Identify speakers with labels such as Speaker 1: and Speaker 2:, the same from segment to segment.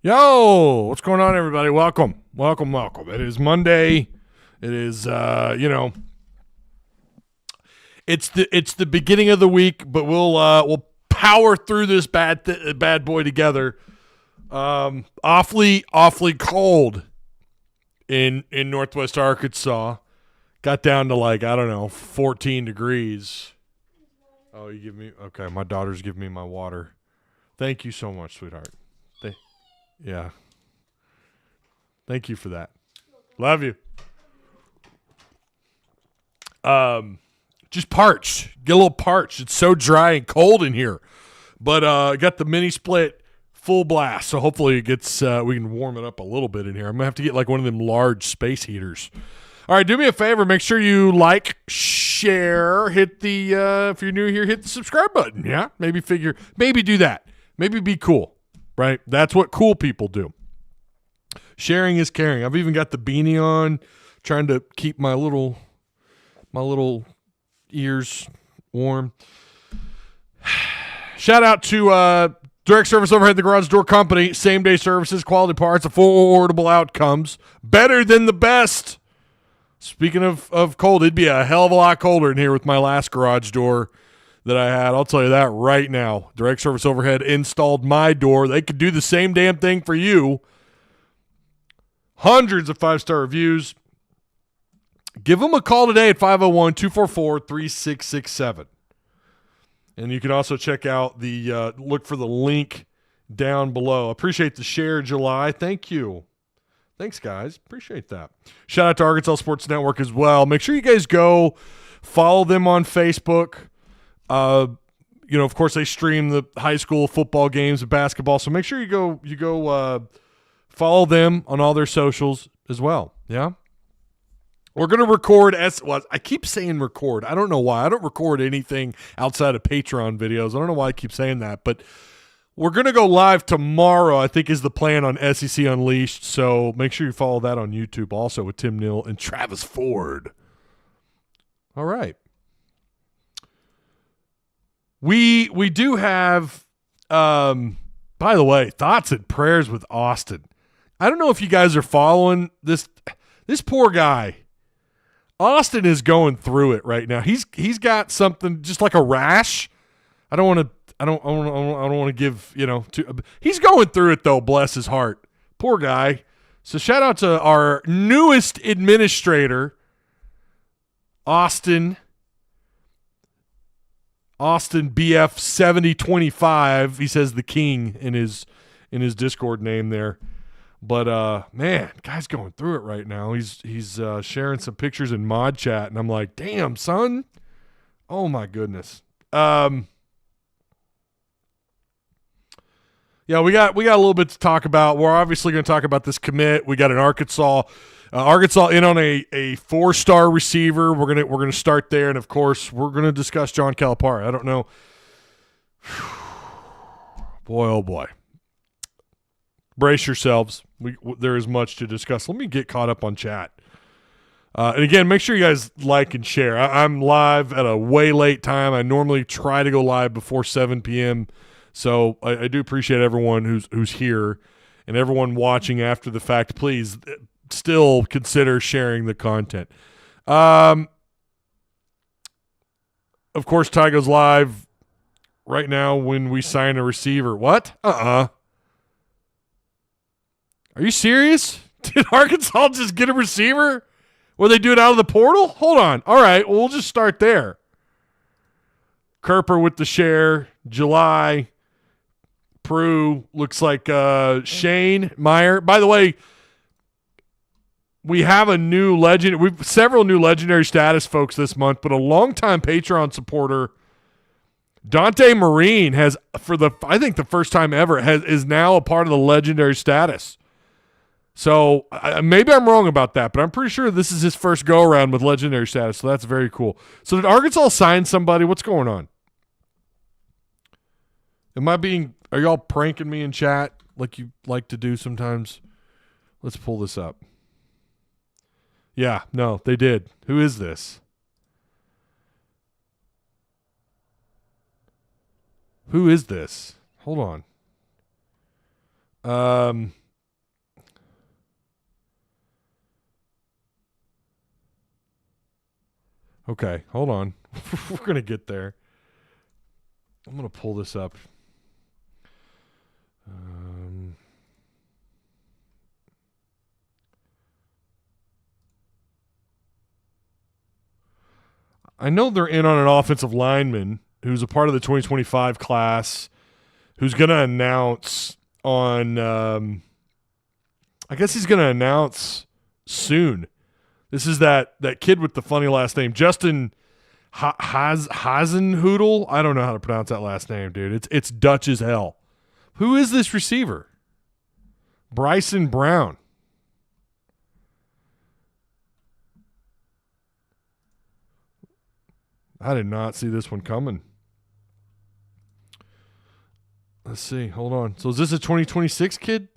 Speaker 1: Yo, what's going on, everybody? Welcome. It is Monday. It is, it's the beginning of the week, but we'll power through this bad boy together. Awfully cold in Northwest Arkansas. Got down to 14 degrees. Oh, you give me okay? My daughter's giving me my water. Thank you so much, sweetheart. Yeah. Thank you for that. Love you. Just parched. Get a little parched. It's so dry and cold in here. But I got the mini split full blast, so hopefully it gets we can warm it up a little bit in here. I'm gonna have to get like one of them large space heaters. All right, do me a favor. Make sure you like, share, hit the if you're new here, hit the subscribe button. Yeah, maybe do that. Maybe be cool. Right? That's what cool people do. Sharing is caring. I've even got the beanie on, trying to keep my little ears warm. Shout out to Direct Service Overhead, the Garage Door Company. Same-day services, quality parts, affordable outcomes. Better than the best. Speaking of cold, it'd be a hell of a lot colder in here with my last garage door that I had. I'll tell you that right now. Direct Service Overhead installed my door. They could do the same damn thing for you. Hundreds of 5-star reviews. Give them a call today at 501-244-3667. And you can also check out look for the link down below. Appreciate the share, July. Thank you. Thanks, guys. Appreciate that. Shout out to Arkansas Sports Network as well. Make sure you guys go follow them on Facebook. Of course, they stream the high school football games and basketball. So make sure you go follow them on all their socials as well. Yeah. We're going to record I keep saying record. I don't know why. I don't record anything outside of Patreon videos. I don't know why I keep saying that, but we're going to go live tomorrow, I think is the plan on SEC Unleashed. So make sure you follow that on YouTube also with Tim Neal and Travis Ford. All right. We do have, by the way, thoughts and prayers with Austin. I don't know if you guys are following this poor guy. Austin is going through it right now. He's got something just like a rash. I don't want to give, he's going through it though, bless his heart. Poor guy. So shout out to our newest administrator, Austin BF 7025. He says the king in his Discord name there. But man, guy's going through it right now. He's sharing some pictures in mod chat, and I'm like, damn, son. Oh my goodness. Yeah, we got a little bit to talk about. We're obviously going to talk about this commit. We got an Arkansas in on a 4-star receiver. We're gonna start there, and of course we're gonna discuss John Calipari. I don't know, boy, oh boy. Brace yourselves. There is much to discuss. Let me get caught up on chat. And again, make sure you guys like and share. I'm live at a way late time. I normally try to go live before 7 p.m. So I do appreciate everyone who's here and everyone watching after the fact. Please still consider sharing the content. Of course, Ty goes live right now when we sign a receiver. What? Are you serious? Did Arkansas just get a receiver? Will they do it out of the portal? Hold on. All right, well, we'll just start there. Kerper with the share. July. Prue. Looks like Shane Meyer. By the way, we have a new legend. We've several new legendary status folks this month, but a longtime Patreon supporter, Dante Marine, has I think the first time ever is now a part of the legendary status. So maybe I'm wrong about that, but I'm pretty sure this is his first go around with legendary status. So that's very cool. So did Arkansas sign somebody? What's going on? Are y'all pranking me in chat like you like to do sometimes? Let's pull this up. Yeah, no, they did. Who is this? Who is this? Hold on. Okay, hold on. We're going to get there. I'm going to pull this up. I know they're in on an offensive lineman who's a part of the 2025 class who's going to announce on I guess he's going to announce soon. This is that kid with the funny last name, Justin Hasenhudel. I don't know how to pronounce that last name, dude. It's Dutch as hell. Who is this receiver? Bryson Brown. I did not see this one coming. Let's see. Hold on. So is this a 2026 kid?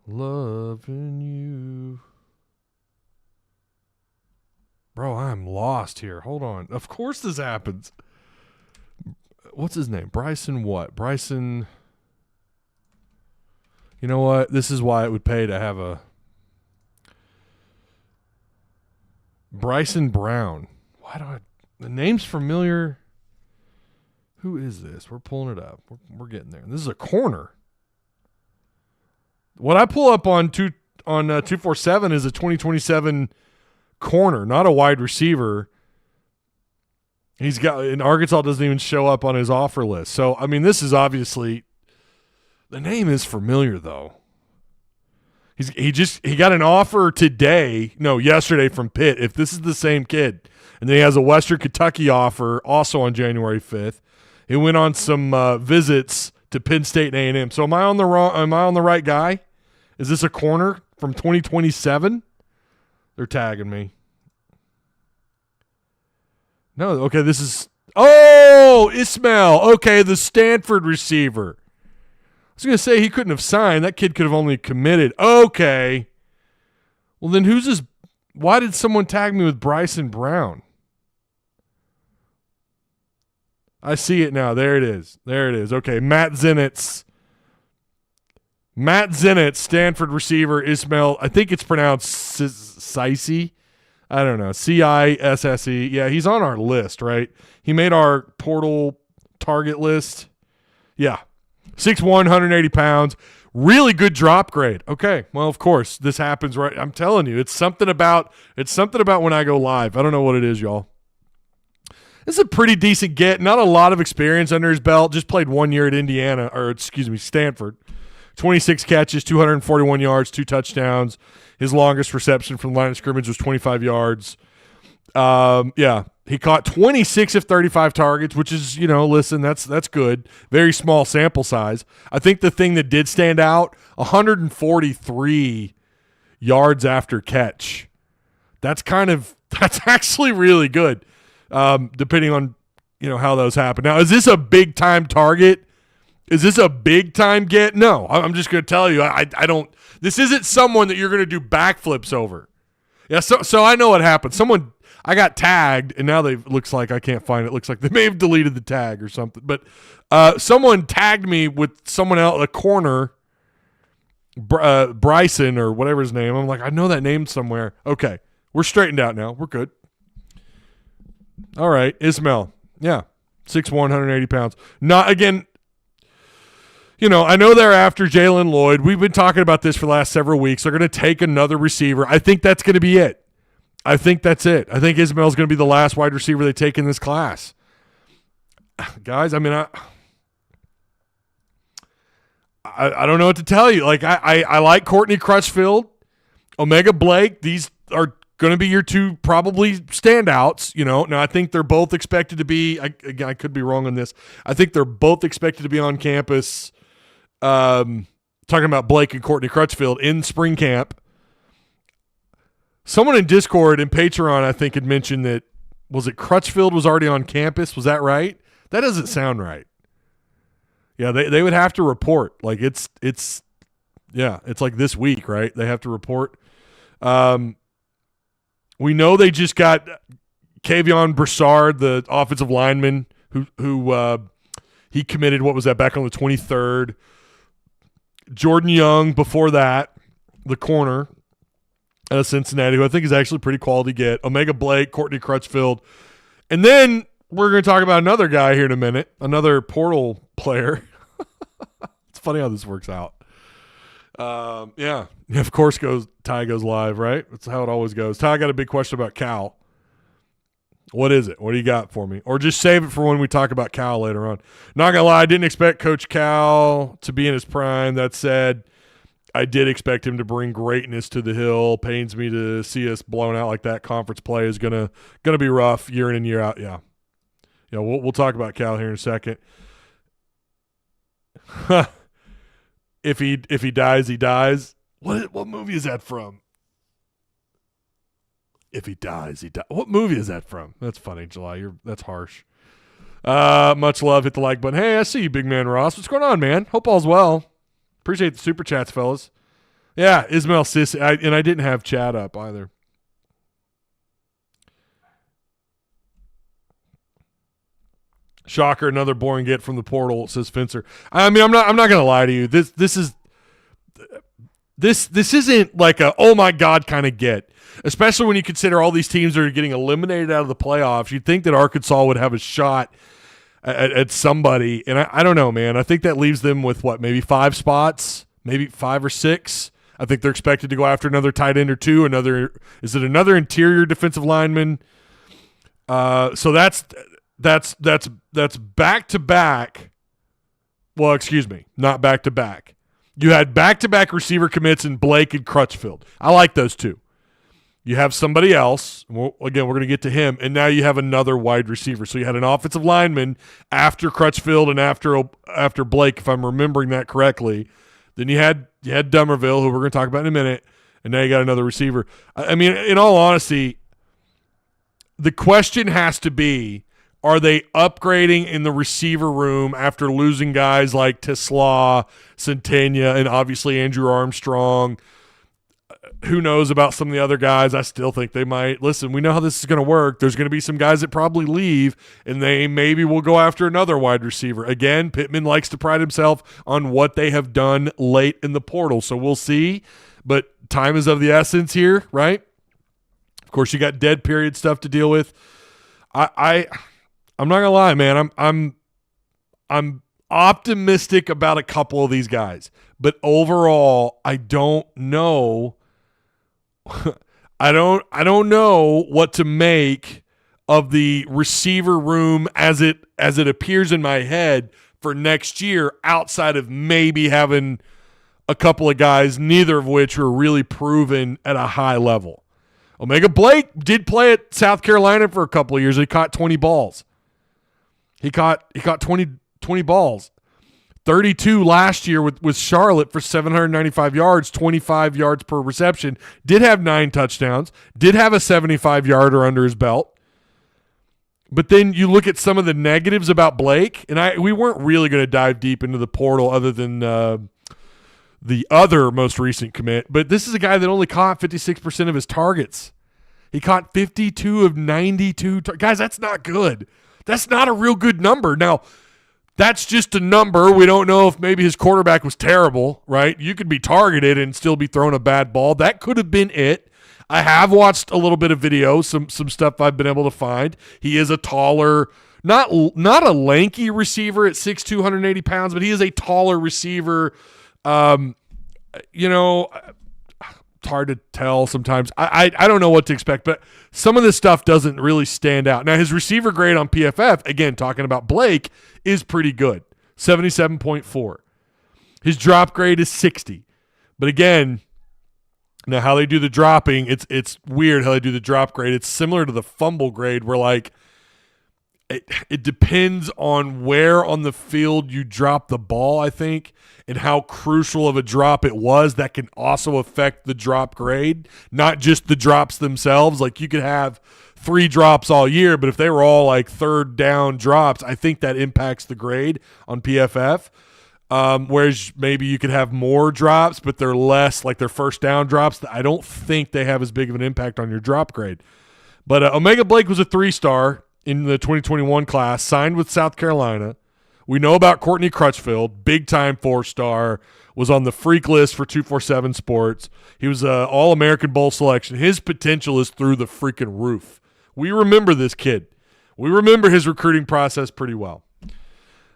Speaker 1: Loving you. Bro, I'm lost here. Hold on. Of course this happens. What's his name? Bryson what? Bryson. You know what? This is why it would pay to have a Bryson Brown. Why do the name's familiar? Who is this? We're pulling it up. We're getting there. This is a corner. What I pull up on 247 is a 2027 corner, not a wide receiver. He's got, and Arkansas doesn't even show up on his offer list. So, I mean, this is obviously, the name is familiar though. He got an offer yesterday from Pitt, if this is the same kid. And then he has a Western Kentucky offer also on January 5th. He went on some visits to Penn State and A&M. So am I on the right guy? Is this a corner from 2027? They're tagging me. No, okay, this is Ismail. Okay, the Stanford receiver. I was going to say he couldn't have signed. That kid could have only committed. Okay. Well, then who's this? Why did someone tag me with Bryson Brown? I see it now. There it is. Okay, Matt Zenitz, Stanford receiver, Ismail. I think it's pronounced Cisse. I don't know. Cisse. Yeah, he's on our list, right? He made our portal target list. Yeah. 6'1", 180 pounds. Really good drop grade. Okay. Well, of course, this happens, right? I'm telling you, it's something about when I go live. I don't know what it is, y'all. This is a pretty decent get. Not a lot of experience under his belt. Just played 1 year at Stanford. 26 catches, 241 yards, 2 touchdowns. His longest reception from the line of scrimmage was 25 yards. Yeah, he caught 26 of 35 targets, which is, listen, that's good. Very small sample size. I think the thing that did stand out, 143 yards after catch. That's actually really good, depending on, how those happen. Now, is this a big-time target? Is this a big-time get? No, I'm just going to tell you, I don't – this isn't someone that you're going to do backflips over. Yeah, so I know what happened. I got tagged, and now looks like I can't find it. It looks like they may have deleted the tag or something. But someone tagged me with someone else, a corner, Bryson or whatever his name. I'm like, I know that name somewhere. Okay, we're straightened out now. We're good. All right, Ismail. Yeah, 6'1", 180 pounds. Not again. I know they're after Jalen Lloyd. We've been talking about this for the last several weeks. They're going to take another receiver. I think that's going to be it. I think that's it. I think Ismail's going to be the last wide receiver they take in this class. Guys, I mean, I don't know what to tell you. Like, I like Courtney Crutchfield, Omega Blake. These are going to be your two probably standouts. Now I think they're both expected to be. I could be wrong on this. I think they're both expected to be on campus. Talking about Blake and Courtney Crutchfield in spring camp. Someone in Discord and Patreon, I think, had mentioned that, was it Crutchfield was already on campus? Was that right? That doesn't sound right. Yeah, they would have to report. Like it's like this week, right? They have to report. We know they just got Kavion Broussard, the offensive lineman, who He committed, what was that, back on the 23rd. Jordan Young before that, the corner out of Cincinnati, who I think is actually a pretty quality get. Omega Blake, Courtney Crutchfield. And then we're going to talk about another guy here in a minute, another portal player. It's funny how this works out. Yeah, of course Ty goes live, right? That's how it always goes. Ty, I got a big question about Cal. What is it? What do you got for me? Or just save it for when we talk about Cal later on. Not going to lie, I didn't expect Coach Cal to be in his prime. That said, I did expect him to bring greatness to the Hill. Pains me to see us blown out like that. Conference play is gonna be rough year in and year out. Yeah, we'll talk about Cal here in a second. If he dies, he dies. What movie is that from? If he dies, he dies. What movie is that from? That's funny, July. That's harsh. Much love. Hit the like button. Hey, I see you, big man Ross. What's going on, man? Hope all's well. Appreciate the super chats, fellas. Yeah, Ismail Sissi. And I didn't have chat up either. Shocker, another boring get from the portal, says Fencer. I mean, I'm not gonna lie to you. This isn't like a oh my god kind of get. Especially when you consider all these teams that are getting eliminated out of the playoffs. You'd think that Arkansas would have a shot at somebody. And I don't know, man. I think that leaves them with what, maybe 5 spots, maybe 5 or 6. I think they're expected to go after another tight end or 2. Is it another interior defensive lineman? So that's back to back. Well, excuse me, not back to back. You had back to back receiver commits in Blake and Crutchfield. I like those 2. You have somebody else. We're going to get to him, and now you have another wide receiver. So you had an offensive lineman after Crutchfield and after Blake, if I'm remembering that correctly. Then you had Dummerville, who we're going to talk about in a minute, and now you got another receiver. I mean, in all honesty, the question has to be, are they upgrading in the receiver room after losing guys like Tesla, Centennia, and obviously Andrew Armstrong? Who knows about some of the other guys? I still think they might. Listen, we know how this is going to work. There's going to be some guys that probably leave, and they maybe will go after another wide receiver. Again, Pittman likes to pride himself on what they have done late in the portal, so we'll see. But time is of the essence here, right? Of course, you got dead period stuff to deal with. I'm not gonna lie, man. I'm optimistic about a couple of these guys, but overall, I don't know. I don't know what to make of the receiver room as it appears in my head for next year, outside of maybe having a couple of guys, neither of which are really proven at a high level. Omega Blake did play at South Carolina for a couple of years. He caught 20 balls. He caught 20 balls. 32 last year with Charlotte for 795 yards, 25 yards per reception. Did have 9 touchdowns. Did have a 75-yarder under his belt. But then you look at some of the negatives about Blake, and we weren't really going to dive deep into the portal other than the other most recent commit. But this is a guy that only caught 56% of his targets. He caught 52 of 92. Guys, that's not good. That's not a real good number. Now, that's just a number. We don't know if maybe his quarterback was terrible, right? You could be targeted and still be throwing a bad ball. That could have been it. I have watched a little bit of video, some stuff I've been able to find. He is a taller, not a lanky receiver at 6'2", 280 pounds, but he is a taller receiver. It's hard to tell sometimes. I don't know what to expect, but some of this stuff doesn't really stand out. Now, his receiver grade on PFF, again, talking about Blake, is pretty good, 77.4. His drop grade is 60. But again, now how they do the dropping, it's weird how they do the drop grade. It's similar to the fumble grade where, like, it depends on where on the field you drop the ball, I think, and how crucial of a drop it was. That can also affect the drop grade, not just the drops themselves. Like, you could have 3 drops all year, but if they were all like third down drops, I think that impacts the grade on PFF. Whereas maybe you could have more drops, but they're less, like they're first down drops. I don't think they have as big of an impact on your drop grade. But Omega Blake was a 3-star in the 2021 class, signed with South Carolina. We know about Courtney Crutchfield, big-time 4-star, was on the freak list for 247 Sports. He was an All-American Bowl selection. His potential is through the freaking roof. We remember this kid. We remember his recruiting process pretty well.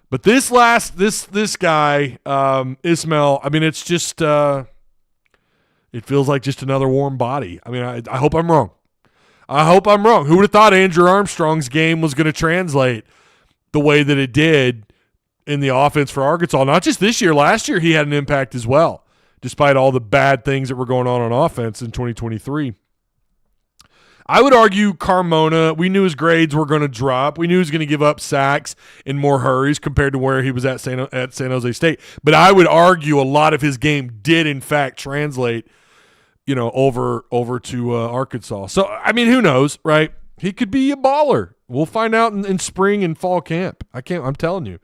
Speaker 1: But this guy, Ismail, I mean, it's just it feels like just another warm body. I mean, I hope I'm wrong. Who would have thought Andrew Armstrong's game was going to translate the way that it did in the offense for Arkansas? Not just this year. Last year he had an impact as well, despite all the bad things that were going on offense in 2023. I would argue Carmona, we knew his grades were going to drop. We knew he was going to give up sacks in more hurries compared to where he was at San Jose State. But I would argue a lot of his game did, in fact, translate, over to Arkansas. So, I mean, who knows, right? He could be a baller. We'll find out in spring and fall camp. I'm telling you,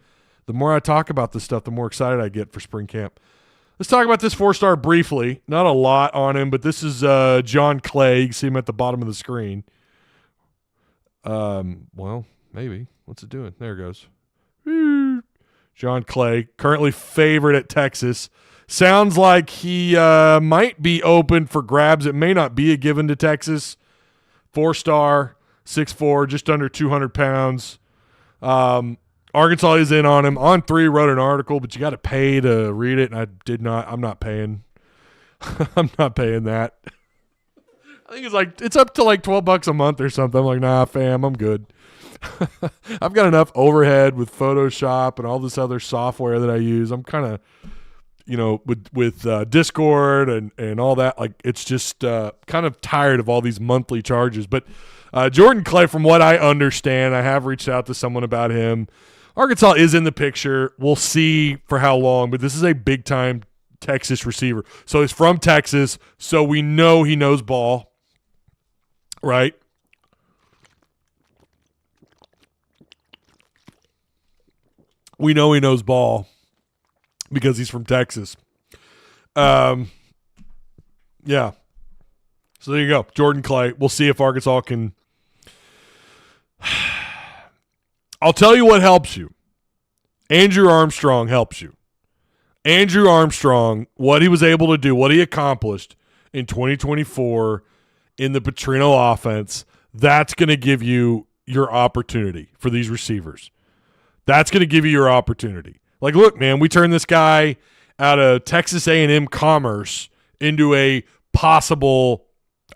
Speaker 1: the more I talk about this stuff, the more excited I get for spring camp. Let's talk about this 4-star briefly. Not a lot on him, but this is John Clay. You can see him at the bottom of the screen. Well, maybe. What's it doing? There it goes. John Clay, currently favored at Texas. Sounds like he might be open for grabs. It may not be a given to Texas. 4-star, 6'4", just under 200 pounds. Arkansas is in on him. On3 wrote an article, but you got to pay to read it, and I did not. I'm not paying. I'm not paying that. I think it's up to like $12 a month or something. I'm like, nah, fam, I'm good. I've got enough overhead with Photoshop and all this other software that I use. I'm kind of, with Discord and all that. Like, it's just kind of tired of all these monthly charges. But Jordan Clay, from what I understand, I have reached out to someone about him. Arkansas is in the picture. We'll see for how long, but this is a big-time Texas receiver. So he's from Texas, so we know he knows ball, right? We know he knows ball because he's from Texas. Yeah. So there you go, Jordan Clay. We'll see if Arkansas can – I'll tell you what helps you. Andrew Armstrong helps you. Andrew Armstrong, what he was able to do, what he accomplished in 2024 in the Petrino offense, that's going to give you your opportunity for these receivers. That's going to give you your opportunity. Like, look, man, we turned this guy out of Texas A&M Commerce into a possible,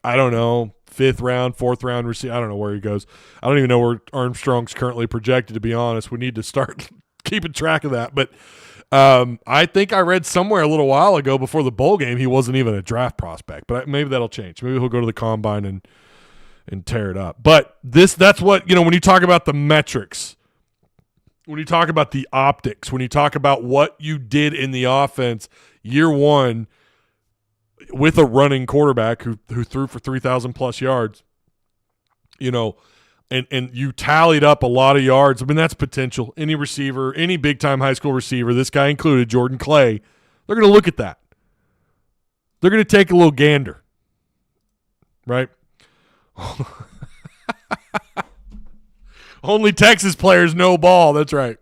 Speaker 1: I don't know, 5th round, 4th round receiver. I don't know where he goes. I don't even know where Armstrong's currently projected, to be honest. We need to start keeping track of that. But I think I read somewhere a little while ago before the bowl game he wasn't even a draft prospect. But maybe that'll change. Maybe he'll go to the combine and tear it up. But that's what, when you talk about the metrics, when you talk about the optics, when you talk about what you did in the offense year one with a running quarterback who threw for 3,000 plus yards, and you tallied up a lot of yards. I mean, that's potential. Any receiver, any big-time high school receiver, this guy included, Jordan Clay, they're going to look at that. They're going to take a little gander, right? Only Texas players know ball. That's right.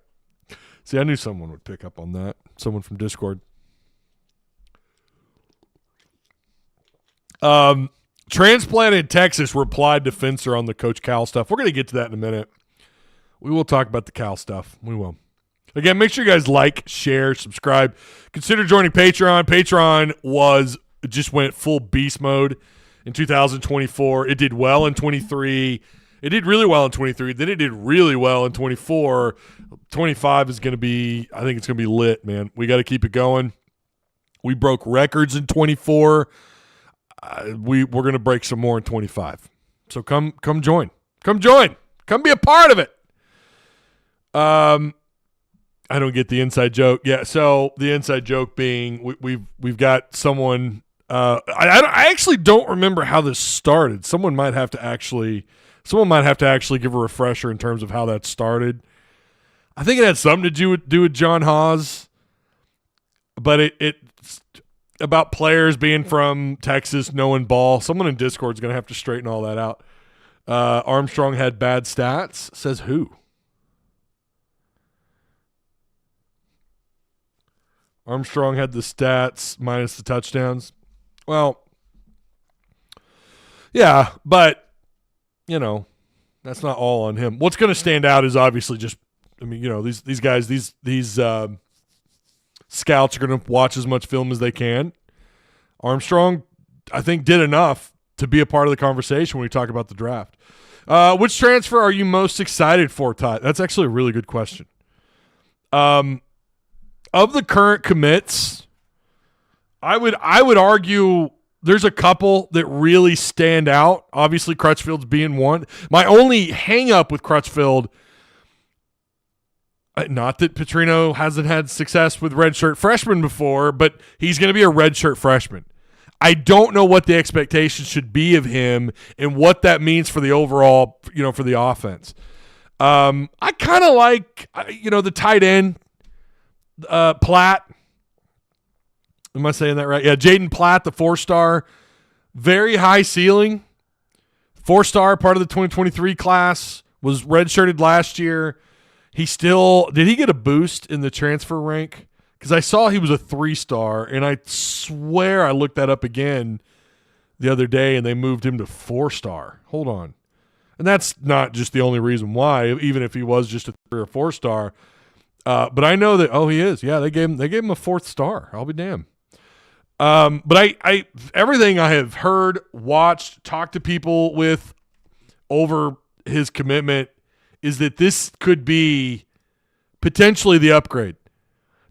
Speaker 1: See, I knew someone would pick up on that. Someone from Discord. Transplanted Texas replied to Fencer on the Coach Cal stuff. We're going to get to that in a minute. We will talk about the Cal stuff. We will. Again, make sure you guys like, share, subscribe. Consider joining Patreon. Patreon just went full beast mode in 2024. It did well in 23. It did really well in 23. Then it did really well in 24. 25 is going to be, I think it's going to be lit, man. We got to keep it going. We broke records in 24. We're going to break some more in 25. So come join. Come join. Come be a part of it. I don't get the inside joke. Yeah, so the inside joke being we've got someone I actually don't remember how this started. Someone might have to actually give a refresher in terms of how that started. I think it had something to do with John Haas, but it's about players being from Texas, knowing ball. Someone in Discord is going to have to straighten all that out. Armstrong had bad stats. Says who? Armstrong had the stats minus the touchdowns. Well, yeah, but, that's not all on him. What's going to stand out is obviously just, these guys, these scouts are going to watch as much film as they can. Armstrong, I think, did enough to be a part of the conversation when we talk about the draft. Which transfer are you most excited for, Todd? That's actually a really good question. Of the current commits, I would argue there's a couple that really stand out. Obviously, Crutchfield's being one. My only hang-up with Crutchfield, not that Petrino hasn't had success with redshirt freshmen before, but he's going to be a redshirt freshman. I don't know what the expectations should be of him and what that means for the overall, for the offense. I kind of like, the tight end, Platt. Am I saying that right? Yeah, Jaden Platt, the 4-star, very high ceiling. 4-star, part of the 2023 class, was redshirted last year. Did he get a boost in the transfer rank? Because I saw he was a 3-star, and I swear I looked that up again the other day, and they moved him to 4-star. Hold on. And that's not just the only reason why, even if he was just a 3 or 4-star. But I know that, he is. Yeah, they gave him a 4th star. I'll be damned. But I everything I have heard, watched, talked to people with over his commitment is that this could be potentially the upgrade.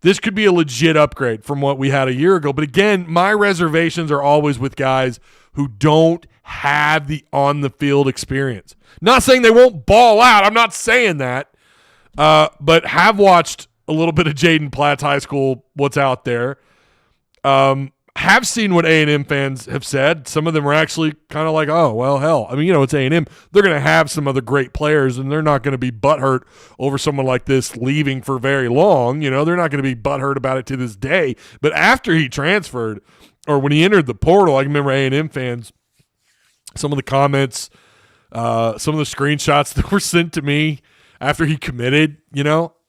Speaker 1: This could be a legit upgrade from what we had a year ago. But again, my reservations are always with guys who don't have the on-the-field experience. Not saying they won't ball out. I'm not saying that. But have watched a little bit of Jaden Platt's high school, what's out there. Have seen what A&M fans have said. Some of them are actually kind of like, oh, well, hell. I mean, it's A&M. They're going to have some other great players, and they're not going to be butthurt over someone like this leaving for very long. They're not going to be butthurt about it to this day. But after he transferred, or when he entered the portal, I can remember A&M fans, some of the comments, some of the screenshots that were sent to me after he committed,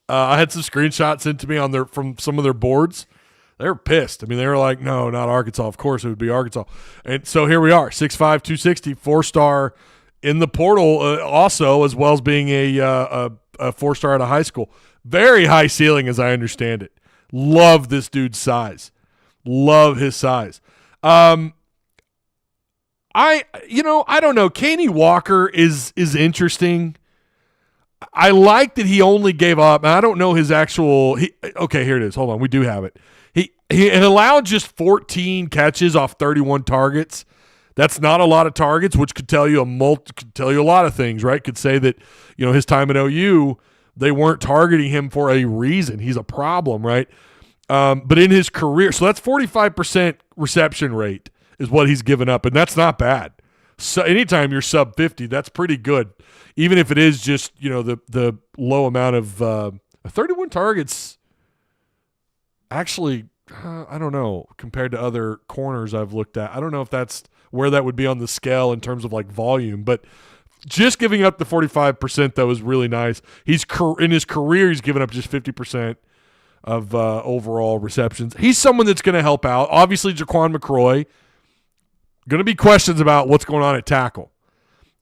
Speaker 1: I had some screenshots sent to me from some of their boards. They were pissed. I mean, they were like, no, not Arkansas. Of course it would be Arkansas. And so here we are, 6'5", 260, 4-star in the portal also, as well as being a 4-star out of high school. Very high ceiling as I understand it. Love this dude's size. Love his size. I don't know. Kanye Walker is interesting. I like that he only gave up. I don't know his actual okay, here it is. Hold on. We do have it. He allowed just 14 catches off 31 targets. That's not a lot of targets, which could tell you a lot of things, right? Could say that, his time at OU, they weren't targeting him for a reason. He's a problem, right? But in his career, so that's 45% reception rate is what he's given up, and that's not bad. So anytime you're sub 50, that's pretty good. Even if it is just, the low amount of 31 targets, actually, I don't know, compared to other corners I've looked at. I don't know if that's where that would be on the scale in terms of like volume, but just giving up the 45%, though, is really nice. In his career, he's given up just 50% of overall receptions. He's someone that's going to help out. Obviously, Jac'Qawn McCroy, going to be questions about what's going on at tackle.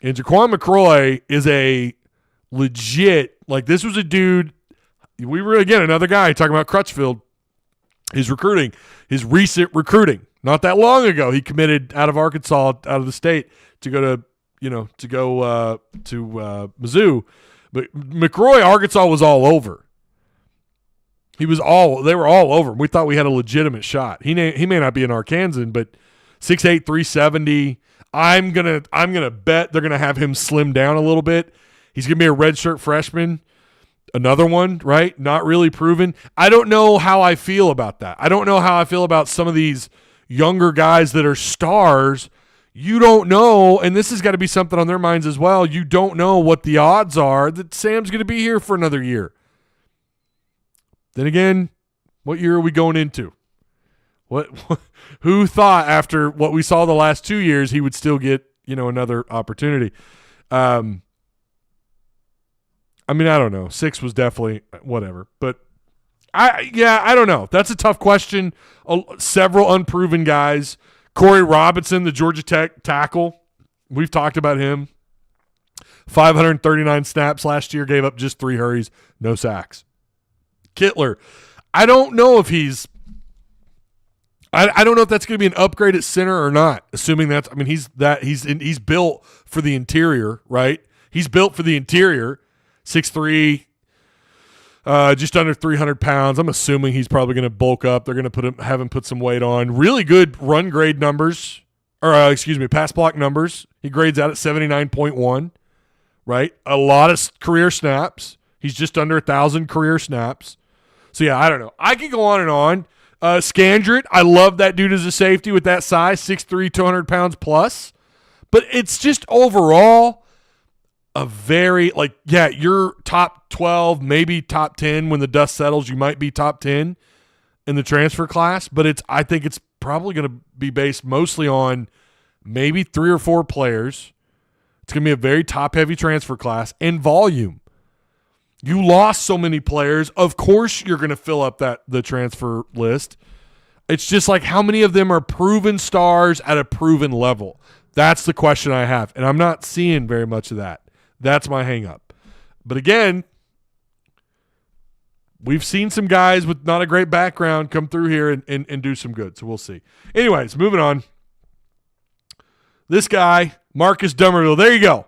Speaker 1: And Jac'Qawn McCroy is a legit, this was a dude, we were, again, another guy talking about Crutchfield, his recent recruiting. Not that long ago, he committed out of Arkansas, out of the state, to go to Mizzou. But McCroy, Arkansas was all over. They were all over him. We thought we had a legitimate shot. He may not be an Arkansan, but 6'8", 370. I'm gonna bet they're gonna have him slim down a little bit. He's gonna be a redshirt freshman. Another one, right? Not really proven. I don't know how I feel about that. I don't know how I feel about some of these younger guys that are stars. You don't know, and this has got to be something on their minds as well. You don't know what the odds are that Sam's going to be here for another year. Then again, what year are we going into? Who thought after what we saw the last 2 years he would still get, another opportunity? I mean, I don't know. 6 was definitely whatever. But I don't know. That's a tough question. Several unproven guys. Corey Robinson, the Georgia Tech tackle. We've talked about him. 539 snaps last year, gave up just 3 hurries, no sacks. Kittler, I don't know if he's I don't know if that's going to be an upgrade at center or not. Assuming that's, I mean, he's built for the interior, right? He's built for the interior. 6'3", just under 300 pounds. I'm assuming he's probably going to bulk up. They're going to have him put some weight on. Really good run grade numbers, or pass block numbers. He grades out at 79.1. Right, a lot of career snaps. He's just under 1,000 career snaps. So yeah, I don't know. I could go on and on. Scandrett, I love that dude as a safety with that size, 6'3", 200 pounds plus. But it's just overall a very, you're top 12, maybe top 10. When the dust settles, you might be top 10 in the transfer class. But I think it's probably going to be based mostly on maybe 3 or 4 players. It's going to be a very top-heavy transfer class and volume. You lost so many players. Of course you're going to fill up the transfer list. It's just like how many of them are proven stars at a proven level? That's the question I have, and I'm not seeing very much of that. That's my hang-up. But again, we've seen some guys with not a great background come through here and do some good, so we'll see. Anyways, moving on. This guy, Marcus Dummerville, there you go.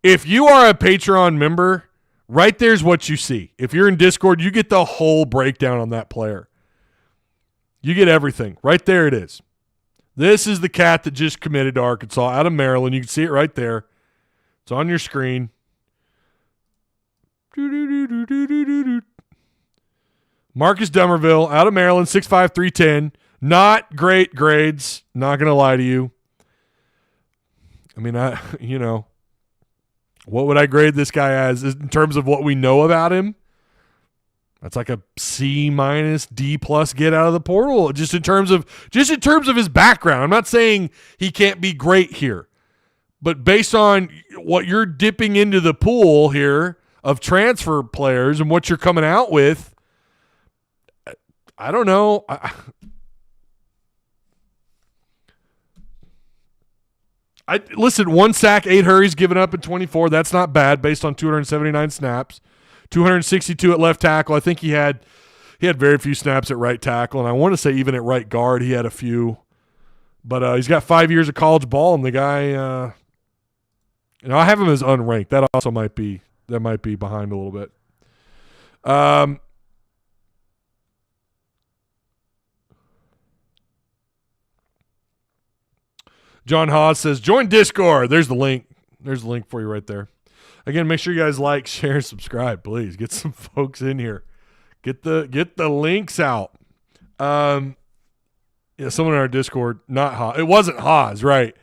Speaker 1: If you are a Patreon member, right there's what you see. If you're in Discord, you get the whole breakdown on that player. You get everything. Right there it is. This is the cat that just committed to Arkansas out of Maryland. You can see it right there. It's on your screen. Marcus Dummerville out of Maryland, 6'5", 310. Not great grades. Not going to lie to you. I mean, what would I grade this guy as in terms of what we know about him? That's like a C-, D+ get out of the portal. Just in terms of his background. I'm not saying he can't be great here, but based on what you're dipping into the pool here of transfer players and what you're coming out with, I don't know. Listen, 1 sack, 8 hurries given up in 24. That's not bad based on 279 snaps. 262 at left tackle. I think he had very few snaps at right tackle, and I want to say even at right guard he had a few. But he's got 5 years of college ball, and the guy, I have him as unranked. That also might be behind a little bit. John Haas says, join Discord. There's the link. There's the link for you right there. Again, make sure you guys like, share, subscribe, please. Get some folks in here. Get the links out. Someone in our Discord, not Haas. It wasn't Haas, right?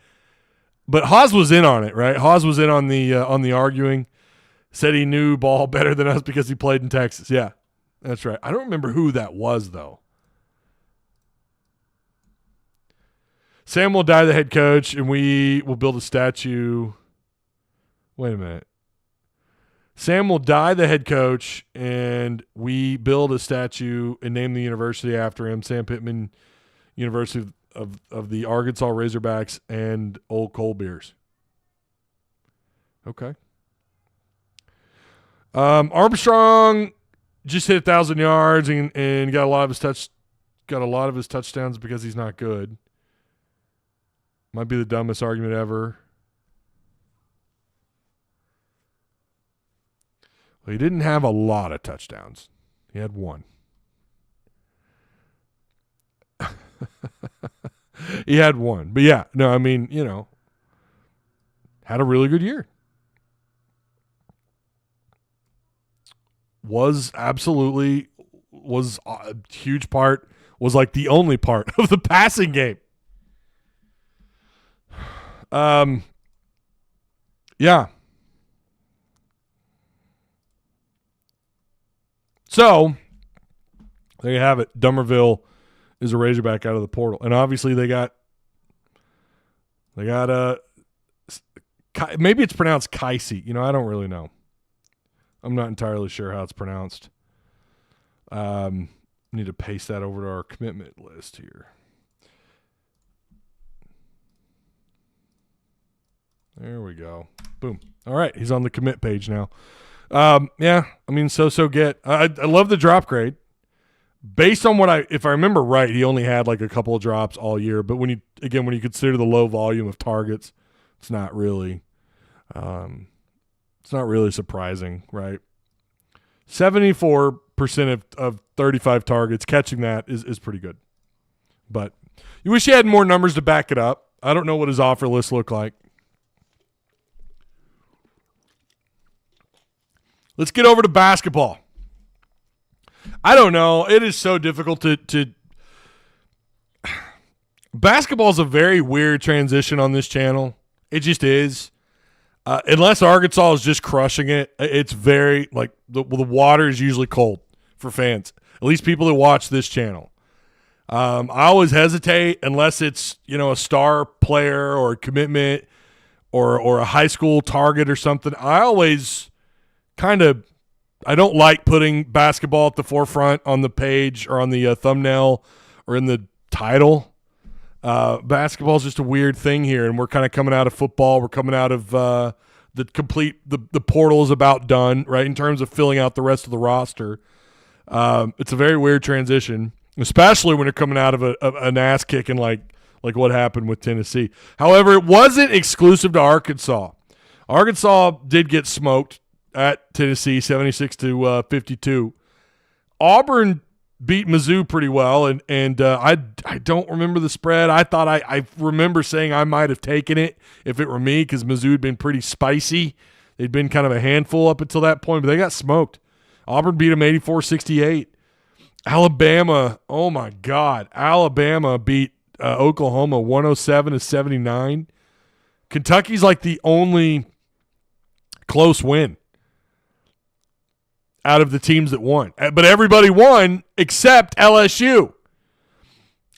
Speaker 1: But Haas was in on it, right? Haas was in on the arguing. Said he knew ball better than us because he played in Texas. Yeah, that's right. I don't remember who that was, though. Sam will die the head coach, and we will build a statue. Wait a minute. Sam will die the head coach, and we build a statue and name the university after him, Sam Pittman University of the Arkansas Razorbacks and Old Coal Beers. Okay. Armstrong just hit 1,000 yards and got a lot of his touchdowns because he's not good. Might be the dumbest argument ever. Well, he didn't have a lot of touchdowns. He had 1. He had 1. But yeah, no, I mean, had a really good year. Was a huge part, was like the only part of the passing game. Yeah. So, there you have it. Dummerville is a Razorback out of the portal. And obviously they got maybe it's pronounced Kaisi. I don't really know. I'm not entirely sure how it's pronounced. Need to paste that over to our commitment list here. There we go. Boom. All right, he's on the commit page now. Yeah, I mean, so get. I love the drop grade. Based on if I remember right, he only had like a couple of drops all year. But when you consider the low volume of targets, it's not really surprising, right? 74% of 35 targets, catching that is pretty good. But you wish he had more numbers to back it up. I don't know what his offer list looked like. Let's get over to basketball. I don't know. It is so difficult to basketball is a very weird transition on this channel. It just is. Unless Arkansas is just crushing it, it's very like the water is usually cold for fans. At least people that watch this channel. I always hesitate unless it's a star player or a commitment or a high school target or something. I always I don't like putting basketball at the forefront on the page or on the thumbnail or in the title. Basketball is just a weird thing here, and we're kind of coming out of football. We're coming out of the portal is about done, right, in terms of filling out the rest of the roster. It's a very weird transition, especially when you're coming out of an ass kicking like what happened with Tennessee. However, it wasn't exclusive to Arkansas. Arkansas did get smoked at Tennessee, 76-52. Auburn beat Mizzou pretty well, and I don't remember the spread. I thought I remember saying I might have taken it if it were me because Mizzou had been pretty spicy. They'd been kind of a handful up until that point, but they got smoked. Auburn beat them 84-68. Alabama, oh my God. Alabama beat Oklahoma 107-79. Kentucky's like the only close win out of the teams that won. But everybody won except LSU.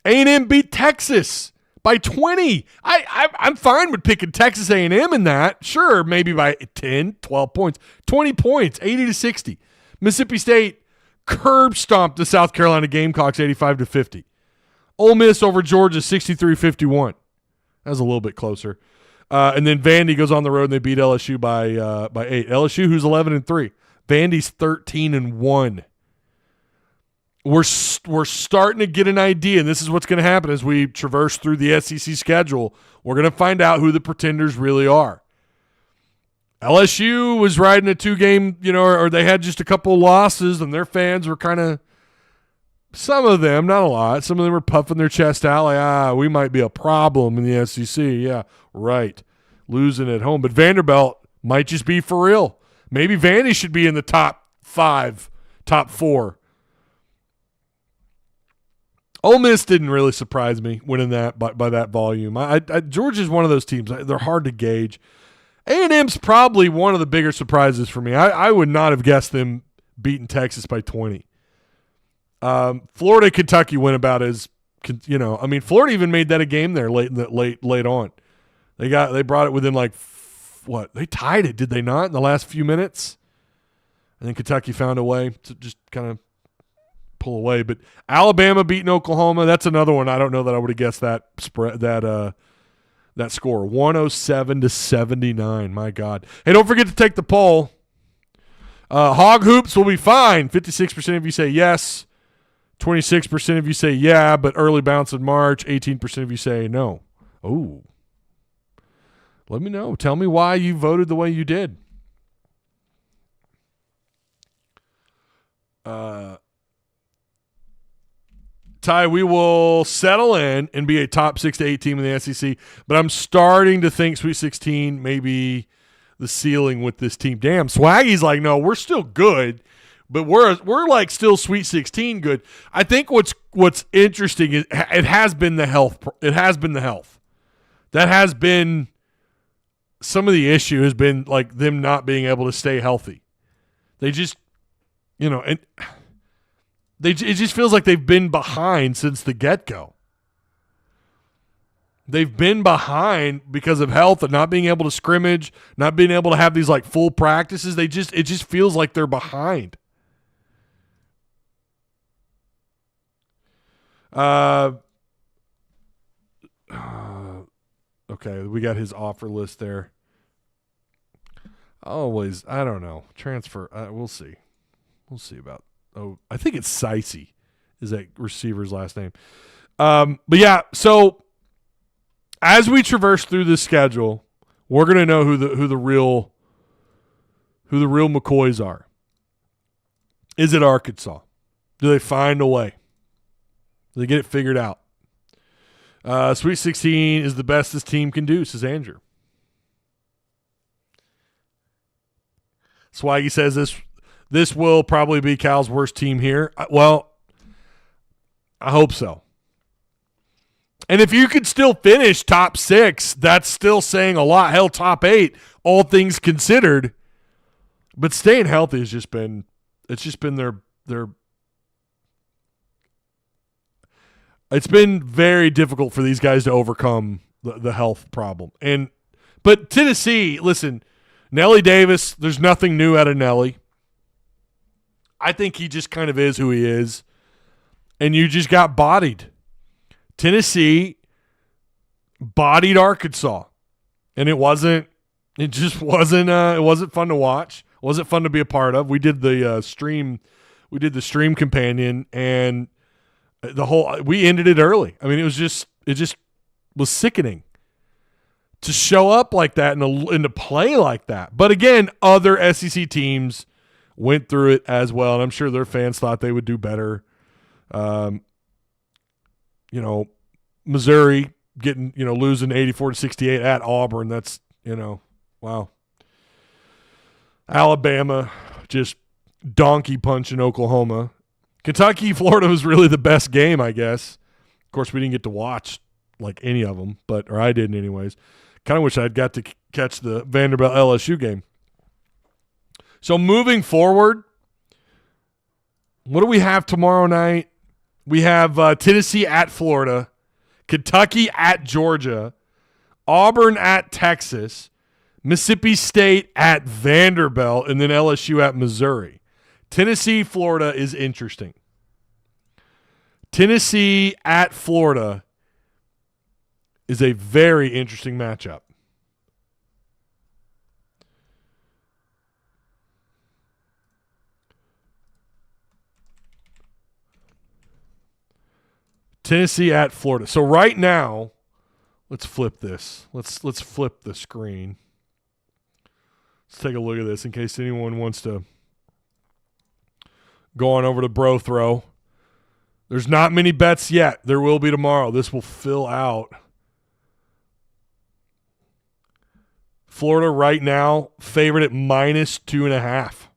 Speaker 1: A&M beat Texas by 20. I'm fine with picking Texas A&M in that. Sure, maybe by 10, 12 points. 20 points, 80-60. Mississippi State curb stomped the South Carolina Gamecocks 85-50. Ole Miss over Georgia 63-51. That was a little bit closer. And then Vandy goes on the road and they beat LSU by 8. LSU, who's 11-3. Vandy's 13-1. We're starting to get an idea, and this is what's going to happen as we traverse through the SEC schedule. We're going to find out who the pretenders really are. LSU was riding a 2-game, or they had just a couple of losses, and their fans were kind of, some of them, not a lot, some of them were puffing their chest out like, we might be a problem in the SEC. Yeah, right. Losing at home. But Vanderbilt might just be for real. Maybe Vandy should be in the top 5, top 4. Ole Miss didn't really surprise me winning that by that volume. Georgia's one of those teams. They're hard to gauge. A&M's probably one of the bigger surprises for me. I would not have guessed them beating Texas by 20. Florida, Kentucky went about as, Florida even made that a game there late on. They brought it within they tied it, did they not, in the last few minutes? And then Kentucky found a way to just kind of pull away. But Alabama beating Oklahoma, that's another one. I don't know that I would have guessed that spread, that score, 107-79. My God. Hey, don't forget to take the poll. Hog hoops will be fine. 56% of you say yes. 26% of you say yeah, but early bounce in March. 18% of you say no. Oh. Let me know. Tell me why you voted the way you did. Ty, we will settle in and be a top 6 to 8 team in the SEC, but I'm starting to think Sweet 16 may be the ceiling with this team. Damn, Swaggy's like, no, we're still good, but we're like still Sweet 16 good. I think what's interesting is it has been the health. It has been the health. That has been some of the issue has been like them not being able to stay healthy. They just, and it just feels like they've been behind since the get-go. They've been behind because of health and not being able to scrimmage, not being able to have these like full practices. It just feels like they're behind. Okay, we got his offer list there. Always, I don't know. Transfer, we'll see. We'll see about. Oh, I think it's Sicey is that receiver's last name. But yeah, so as we traverse through this schedule, we're gonna know who the real McCoys are. Is it Arkansas? Do they find a way? Do they get it figured out? Sweet 16 is the best this team can do, says Andrew. Swaggy says this will probably be Cal's worst team here. Well, I hope so. And if you could still finish top 6, that's still saying a lot. Hell, top 8, all things considered. But staying healthy has just been their it's been very difficult for these guys to overcome the health problem. But Tennessee, listen, Nelly Davis, there's nothing new out of Nelly. I think he just kind of is who he is. And you just got bodied. Tennessee bodied Arkansas. And it wasn't fun to watch. It wasn't fun to be a part of. We did the stream companion, and we ended it early. I mean, it just was sickening to show up like that and to play like that. But again, other SEC teams went through it as well, and I'm sure their fans thought they would do better. Missouri losing 84-68 at Auburn. That's, wow. Alabama just donkey punching Oklahoma. Kentucky, Florida was really the best game, I guess. Of course, we didn't get to watch like any of them, or I didn't anyways. Kind of wish I'd got to catch the Vanderbilt LSU game. So moving forward, what do we have tomorrow night? We have Tennessee at Florida, Kentucky at Georgia, Auburn at Texas, Mississippi State at Vanderbilt, and then LSU at Missouri. Tennessee, Florida is interesting. Tennessee at Florida is a very interesting matchup. Tennessee at Florida. So right now, let's flip this. Let's flip the screen. Let's take a look at this in case anyone wants to go on over to BroThrow. There's not many bets yet. There will be tomorrow. This will fill out. Florida right now favored at -2.5.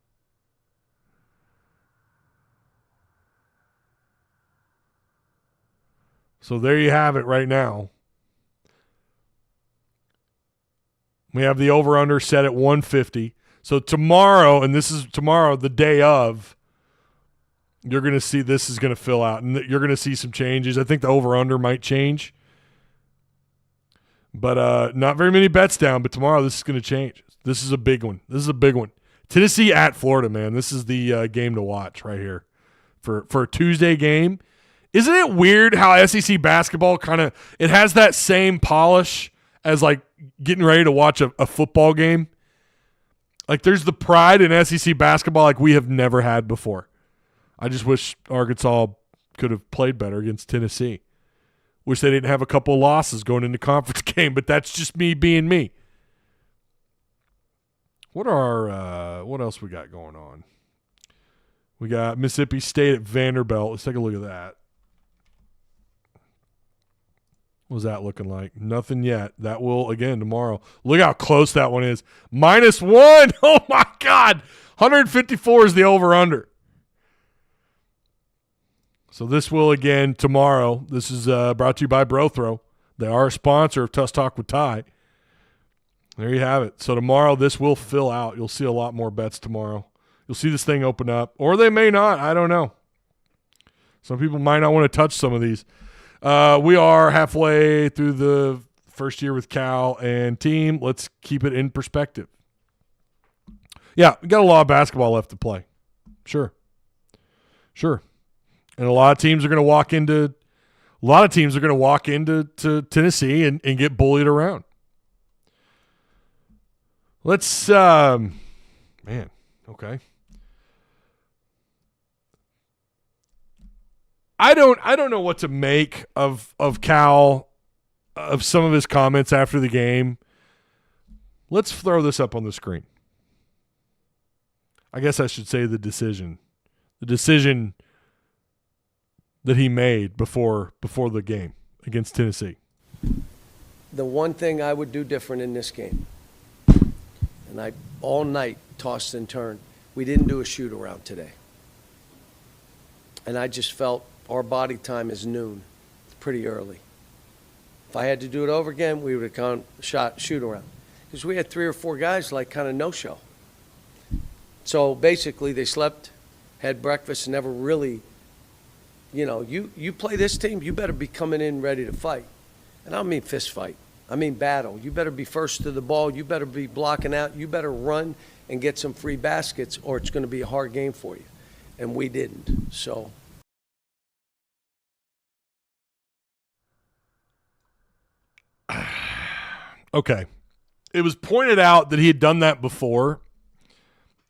Speaker 1: So there you have it right now. We have the over-under set at 150. So tomorrow, and this is tomorrow, the day of, you're going to see this is going to fill out. And you're going to see some changes. I think the over-under might change. But not very many bets down. But tomorrow this is going to change. This is a big one. Tennessee at Florida, man. This is the game to watch right here for a Tuesday game. Isn't it weird how SEC basketball it has that same polish as like getting ready to watch a football game? Like there's the pride in SEC basketball like we have never had before. I just wish Arkansas could have played better against Tennessee. Wish they didn't have a couple of losses going into conference game, but that's just me being me. What else we got going on? We got Mississippi State at Vanderbilt. Let's take a look at that. What's that looking like? Nothing yet. That will, again, tomorrow. Look how close that one is. -1. Oh, my God. 154 is the over-under. So this will, again, tomorrow. This is brought to you by BroThrow. They are a sponsor of Tusk Talk with Ty. There you have it. So tomorrow this will fill out. You'll see a lot more bets tomorrow. You'll see this thing open up. Or they may not. I don't know. Some people might not want to touch some of these. We are halfway through the first year with Cal and team. Let's keep it in perspective. Yeah, we got a lot of basketball left to play. Sure. And a lot of teams are going to walk into A lot of teams are going to walk into Tennessee and get bullied around. Let's, okay. I don't know what to make of Cal, of some of his comments after the game. Let's throw this up on the screen. I guess I should say the decision that he made before the game against Tennessee.
Speaker 2: The one thing I would do different in this game, and I all night tossed and turned, we didn't do a shoot around today. And I just felt our body time is noon. It's pretty early. If I had to do it over again, we would have gone shoot around. Because we had 3 or 4 guys like kind of no-show. So basically they slept, had breakfast, and never really, you play this team, you better be coming in ready to fight. And I don't mean fist fight. I mean battle. You better be first to the ball. You better be blocking out. You better run and get some free baskets, or it's going to be a hard game for you. And we didn't. So.
Speaker 1: Okay. It was pointed out that he had done that before.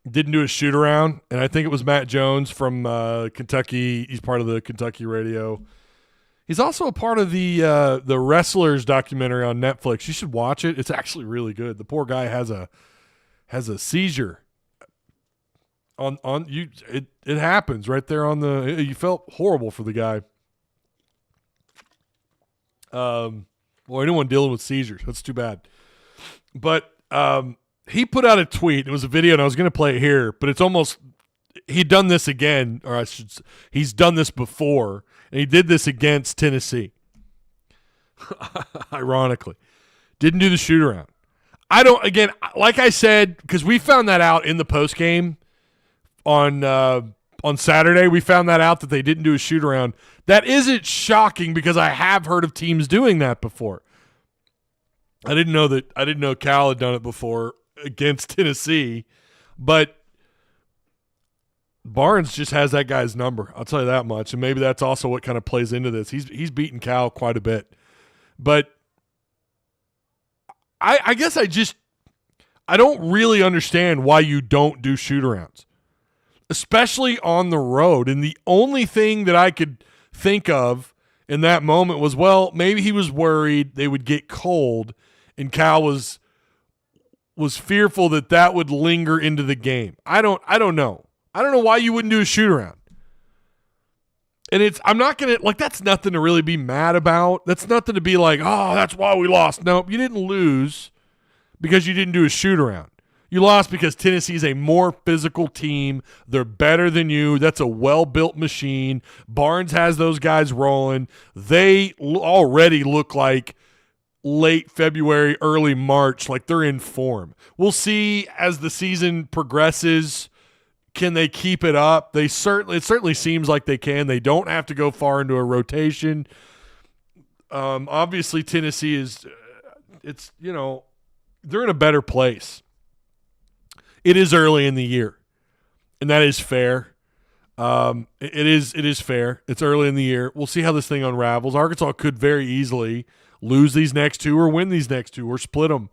Speaker 1: Didn't do a shoot around, and I think it was Matt Jones from Kentucky. He's part of the Kentucky radio. He's also a part of the Wrestlers documentary on Netflix. You should watch it. It's actually really good. The poor guy has a seizure. On you, it happens right there on the. You felt horrible for the guy. Anyone dealing with seizures, that's too bad. But he put out a tweet. It was a video, and I was going to play it here, but it's almost he'd done this again, or he's done this before, and he did this against Tennessee. Ironically, didn't do the shoot around. Like I said, because we found that out in the post game on Saturday. We found that out that they didn't do a shoot around. That isn't shocking because I have heard of teams doing that before. I didn't know Cal had done it before against Tennessee, but Barnes just has that guy's number. I'll tell you that much, and maybe that's also what kind of plays into this. He's beaten Cal quite a bit, but I guess I don't really understand why you don't do shoot-arounds, especially on the road. And the only thing that I could think of in that moment was, well, maybe he was worried they would get cold, and Cal was fearful that would linger into the game. I don't know. I don't know why you wouldn't do a shoot around. And I'm not going to, that's nothing to really be mad about. That's nothing to be like, oh, that's why we lost. No, you didn't lose because you didn't do a shoot around. You lost because Tennessee's a more physical team. They're better than you. That's a well-built machine. Barnes has those guys rolling. They already look like late February, early March, like they're in form. We'll see as the season progresses. Can they keep it up? It certainly seems like they can. They don't have to go far into a rotation. Obviously, Tennessee is, they're in a better place. It is early in the year, and that is fair. It is fair. It's early in the year. We'll see how this thing unravels. Arkansas could very easily lose these next 2 or win these next 2 or split them.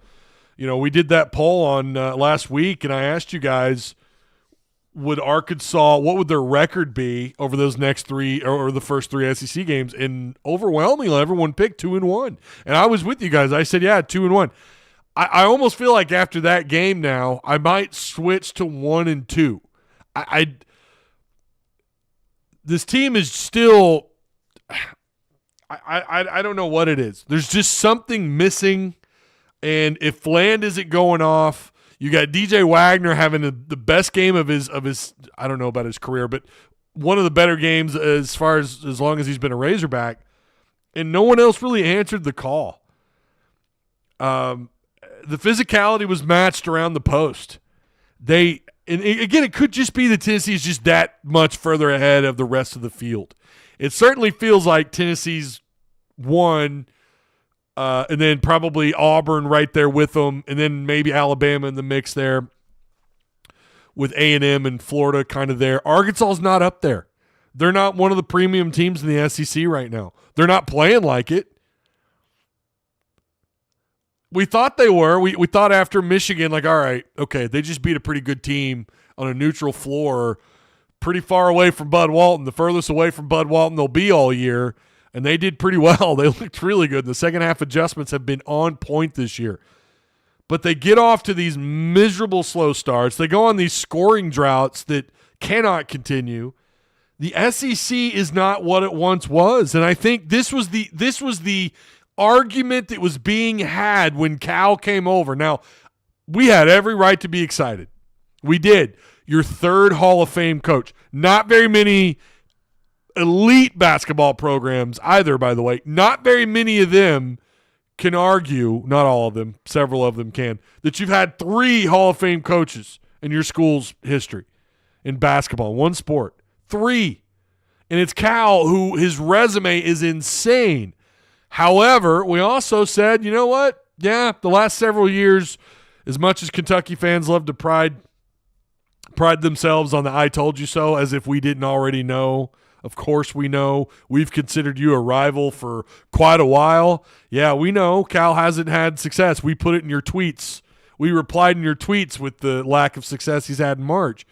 Speaker 1: We did that poll on last week, and I asked you guys, what would their record be over those next 3 or the first 3 SEC games? And overwhelmingly, everyone picked 2-1. And I was with you guys. I said, yeah, 2-1. I almost feel like after that game now, I might switch to 1-2. This team is still I don't know what it is. There's just something missing, and if Fland isn't going off, you got DJ Wagner having the best game of his I don't know about his career, but one of the better games as long as he's been a Razorback, and no one else really answered the call. The physicality was matched around the post. And again, it could just be that Tennessee is just that much further ahead of the rest of the field. It certainly feels like Tennessee's won, and then probably Auburn right there with them, and then maybe Alabama in the mix there with A&M and Florida kind of there. Arkansas's not up there. They're not one of the premium teams in the SEC right now. They're not playing like it. We thought they were. We thought after Michigan, like, all right, okay, they just beat a pretty good team on a neutral floor, pretty far away from Bud Walton, the furthest away from Bud Walton they'll be all year, and they did pretty well. They looked really good. The second half adjustments have been on point this year. But they get off to these miserable slow starts. They go on these scoring droughts that cannot continue. The SEC is not what it once was, and I think this was the argument that was being had when Cal came over. Now, we had every right to be excited. We did. Your third Hall of Fame coach. Not very many elite basketball programs either, by the way. Not very many of them can argue, not all of them, several of them can, that you've had 3 Hall of Fame coaches in your school's history in basketball, one sport. 3. And it's Cal, who his resume is insane. However, we also said, you know what? Yeah, the last several years, as much as Kentucky fans love to pride themselves on the I told you so, as if we didn't already know. Of course we know. We've considered you a rival for quite a while. Yeah, we know Cal hasn't had success. We put it in your tweets. We replied in your tweets with the lack of success he's had in March.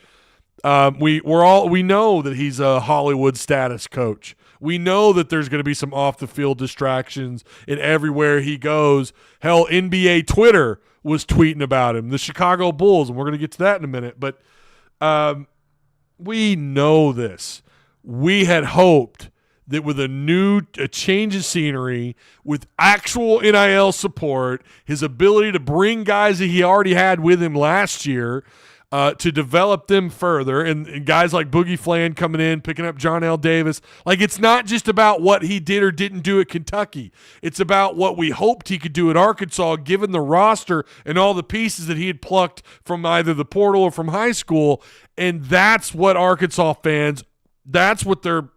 Speaker 1: We know that he's a Hollywood status coach. We know that there's going to be some off-the-field distractions and everywhere he goes. Hell, NBA Twitter was tweeting about him, the Chicago Bulls, and we're going to get to that in a minute. But we know this. We had hoped that with a change of scenery, with actual NIL support, his ability to bring guys that he already had with him last year, to develop them further, and guys like Boogie Flan coming in, picking up John L. Davis. Like, it's not just about what he did or didn't do at Kentucky. It's about what we hoped he could do at Arkansas, given the roster and all the pieces that he had plucked from either the portal or from high school. And that's what Arkansas fans, that's what they're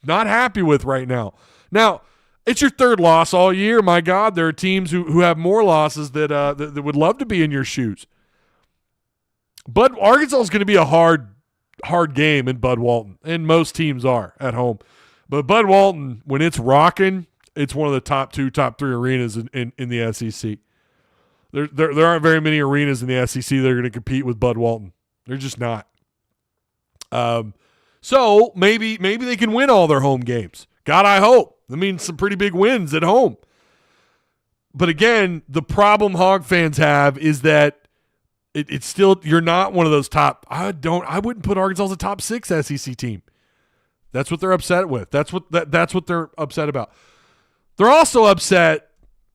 Speaker 1: not happy with right now. Now, it's your third loss all year. My God, there are teams who have more losses that would love to be in your shoes. But Arkansas is going to be a hard game in Bud Walton, and most teams are at home. But Bud Walton, when it's rocking, it's one of the top 2, top 3 arenas in the SEC. There aren't very many arenas in the SEC that are going to compete with Bud Walton. They're just not. So maybe they can win all their home games. God, I hope. That means some pretty big wins at home. But again, the problem Hog fans have is that it's still, you're not one of those top. I wouldn't put Arkansas as a top 6 SEC team. That's what they're upset with. That's what they're upset about. They're also upset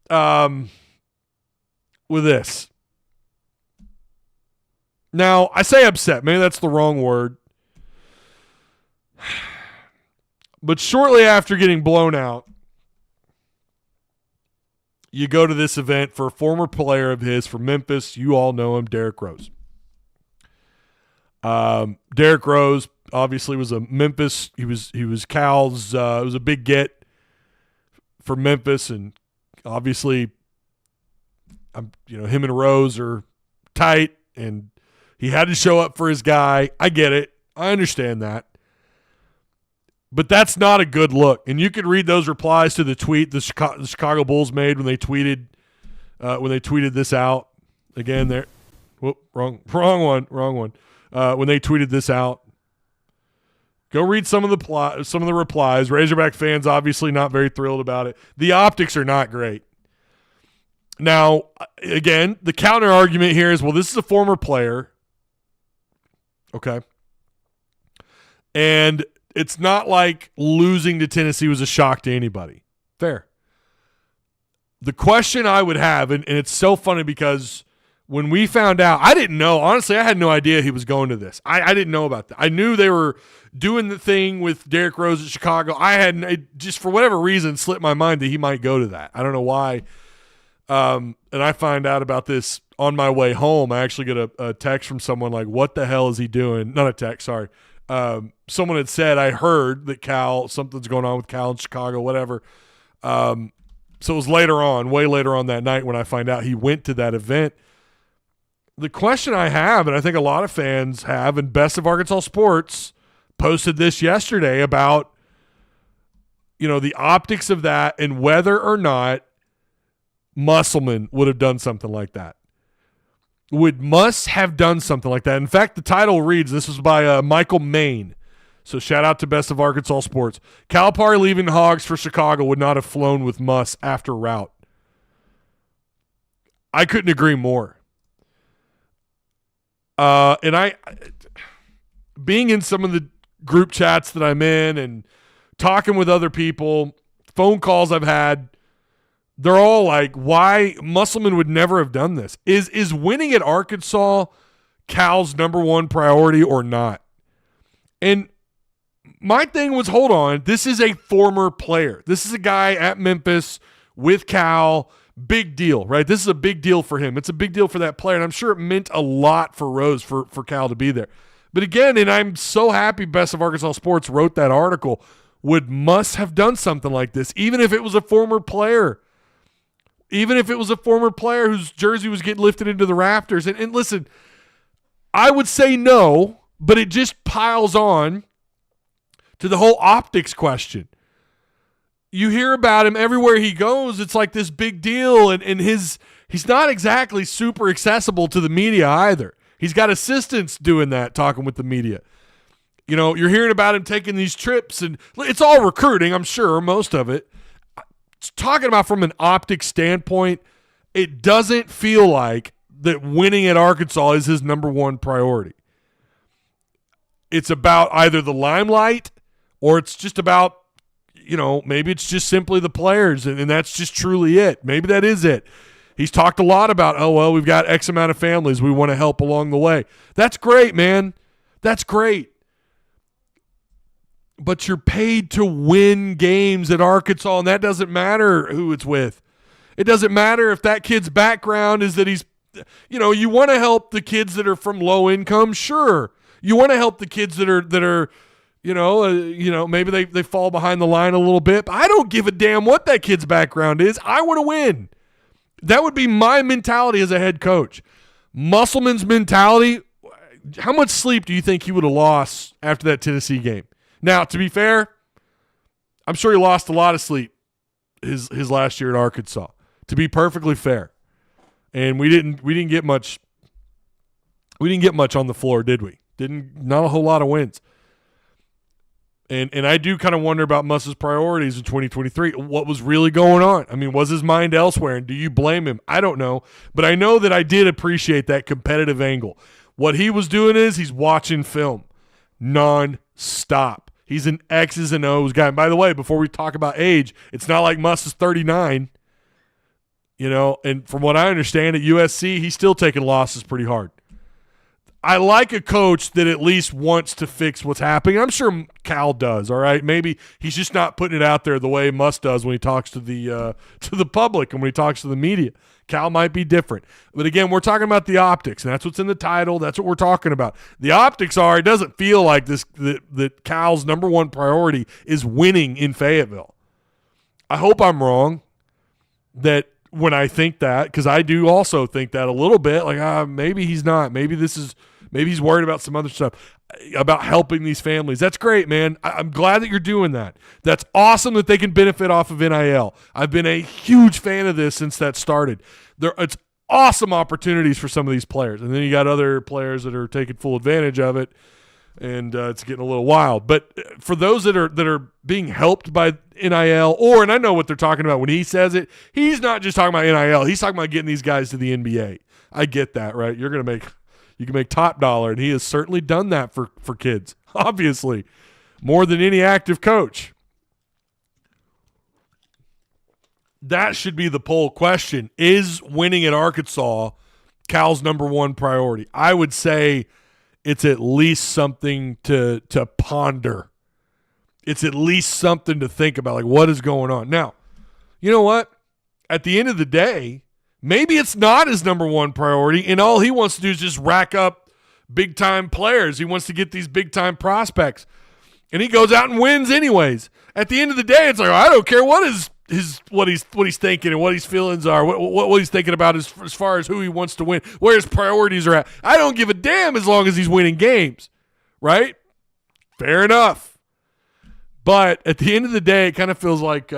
Speaker 1: with this. Now, I say upset. Maybe that's the wrong word. But shortly after getting blown out, you go to this event for a former player of his from Memphis. You all know him, Derrick Rose. Derrick Rose obviously was a Memphis. He was Cal's. It was a big get for Memphis, and obviously, him and Rose are tight, and he had to show up for his guy. I get it. I understand that. But that's not a good look. And you could read those replies to the tweet the Chicago Bulls made when they tweeted this out. Again, there. Whoop, wrong one. When they tweeted this out. Go read some of the replies. Razorback fans obviously not very thrilled about it. The optics are not great. Now, again, the counter argument here is, well, this is a former player. Okay. And it's not like losing to Tennessee was a shock to anybody. Fair. The question I would have, and it's so funny because when we found out, I didn't know. Honestly, I had no idea he was going to this. I didn't know about that. I knew they were doing the thing with Derrick Rose at Chicago. It just for whatever reason slipped my mind that he might go to that. I don't know why. And I find out about this on my way home. I actually get a text from someone like, what the hell is he doing? Not a text, sorry. Someone had said, I heard that something's going on with Cal in Chicago, whatever. So it was way later on that night when I find out he went to that event. The question I have, and I think a lot of fans have, and Best of Arkansas Sports posted this yesterday about, the optics of that and whether or not Musselman would have done something like that. Must have done something like that. In fact, the title reads, this was by Michael Main. So shout out to Best of Arkansas Sports. Calipari leaving Hogs for Chicago would not have flown with Muss after route. I couldn't agree more. And I, being in some of the group chats that I'm in and talking with other people, phone calls I've had, they're all like, why Musselman would never have done this. Is winning at Arkansas Cal's number one priority or not? And my thing was, hold on, this is a former player. This is a guy at Memphis with Cal. Big deal, right? This is a big deal for him. It's a big deal for that player, and I'm sure it meant a lot for Rose for Cal to be there. But again, and I'm so happy Best of Arkansas Sports wrote that article, must have done something like this, even if it was a former player. Even if it was a former player whose jersey was getting lifted into the rafters. And listen, I would say no, but it just piles on to the whole optics question. You hear about him everywhere he goes. It's like this big deal, and he's not exactly super accessible to the media either. He's got assistants doing that, talking with the media. You're hearing about him taking these trips, and it's all recruiting, I'm sure, most of it. Talking about from an optics standpoint, it doesn't feel like that winning at Arkansas is his number one priority. It's about either the limelight or it's just about, maybe it's just simply the players, and that's just truly it. Maybe that is it. He's talked a lot about, we've got X amount of families we want to help along the way. That's great, man. That's great. But you're paid to win games at Arkansas, and that doesn't matter who it's with. It doesn't matter if that kid's background is that he's, you want to help the kids that are from low income, sure. You want to help the kids that are maybe they fall behind the line a little bit. But I don't give a damn what that kid's background is. I want to win. That would be my mentality as a head coach. Musselman's mentality, how much sleep do you think he would have lost after that Tennessee game? Now, to be fair, I'm sure he lost a lot of sleep his last year at Arkansas. To be perfectly fair, and we didn't get much. We didn't get much on the floor, did we? Not a whole lot of wins. And I do kind of wonder about Muss's priorities in 2023. What was really going on? I mean, was his mind elsewhere? And do you blame him? I don't know, but I know that I did appreciate that competitive angle. What he was doing is he's watching film non-stop. He's an X's and O's guy. And by the way, before we talk about age, it's not like Muss is 39, and from what I understand at USC, he's still taking losses pretty hard. I like a coach that at least wants to fix what's happening. I'm sure Cal does, all right? Maybe he's just not putting it out there the way Muss does when he talks to the public and when he talks to the media. Cal might be different. But again, we're talking about the optics, and that's what's in the title. That's what we're talking about. The optics are, it doesn't feel like that Cal's number one priority is winning in Fayetteville. I hope I'm wrong that when I think that, because I do also think that a little bit, like maybe he's not. Maybe he's worried about some other stuff, about helping these families. That's great, man. I'm glad that you're doing that. That's awesome that they can benefit off of NIL. I've been a huge fan of this since that started. It's awesome opportunities for some of these players. And then you got other players that are taking full advantage of it, and it's getting a little wild. But for those that are being helped by NIL, and I know what they're talking about when he says it, he's not just talking about NIL. He's talking about getting these guys to the NBA. I get that, right? You can make top dollar, and he has certainly done that for kids, obviously, more than any active coach. That should be the poll question. Is winning at Arkansas Cal's number one priority? I would say it's at least something to ponder. It's at least something to think about, like what is going on. Now, you know what? At the end of the day, maybe it's not his number one priority, and all he wants to do is just rack up big-time players. He wants to get these big-time prospects, and he goes out and wins anyways. At the end of the day, it's like, I don't care what he's thinking and what his feelings are, what he's thinking about as far as who he wants to win, where his priorities are at. I don't give a damn as long as he's winning games, right? Fair enough. But at the end of the day, it kind of feels like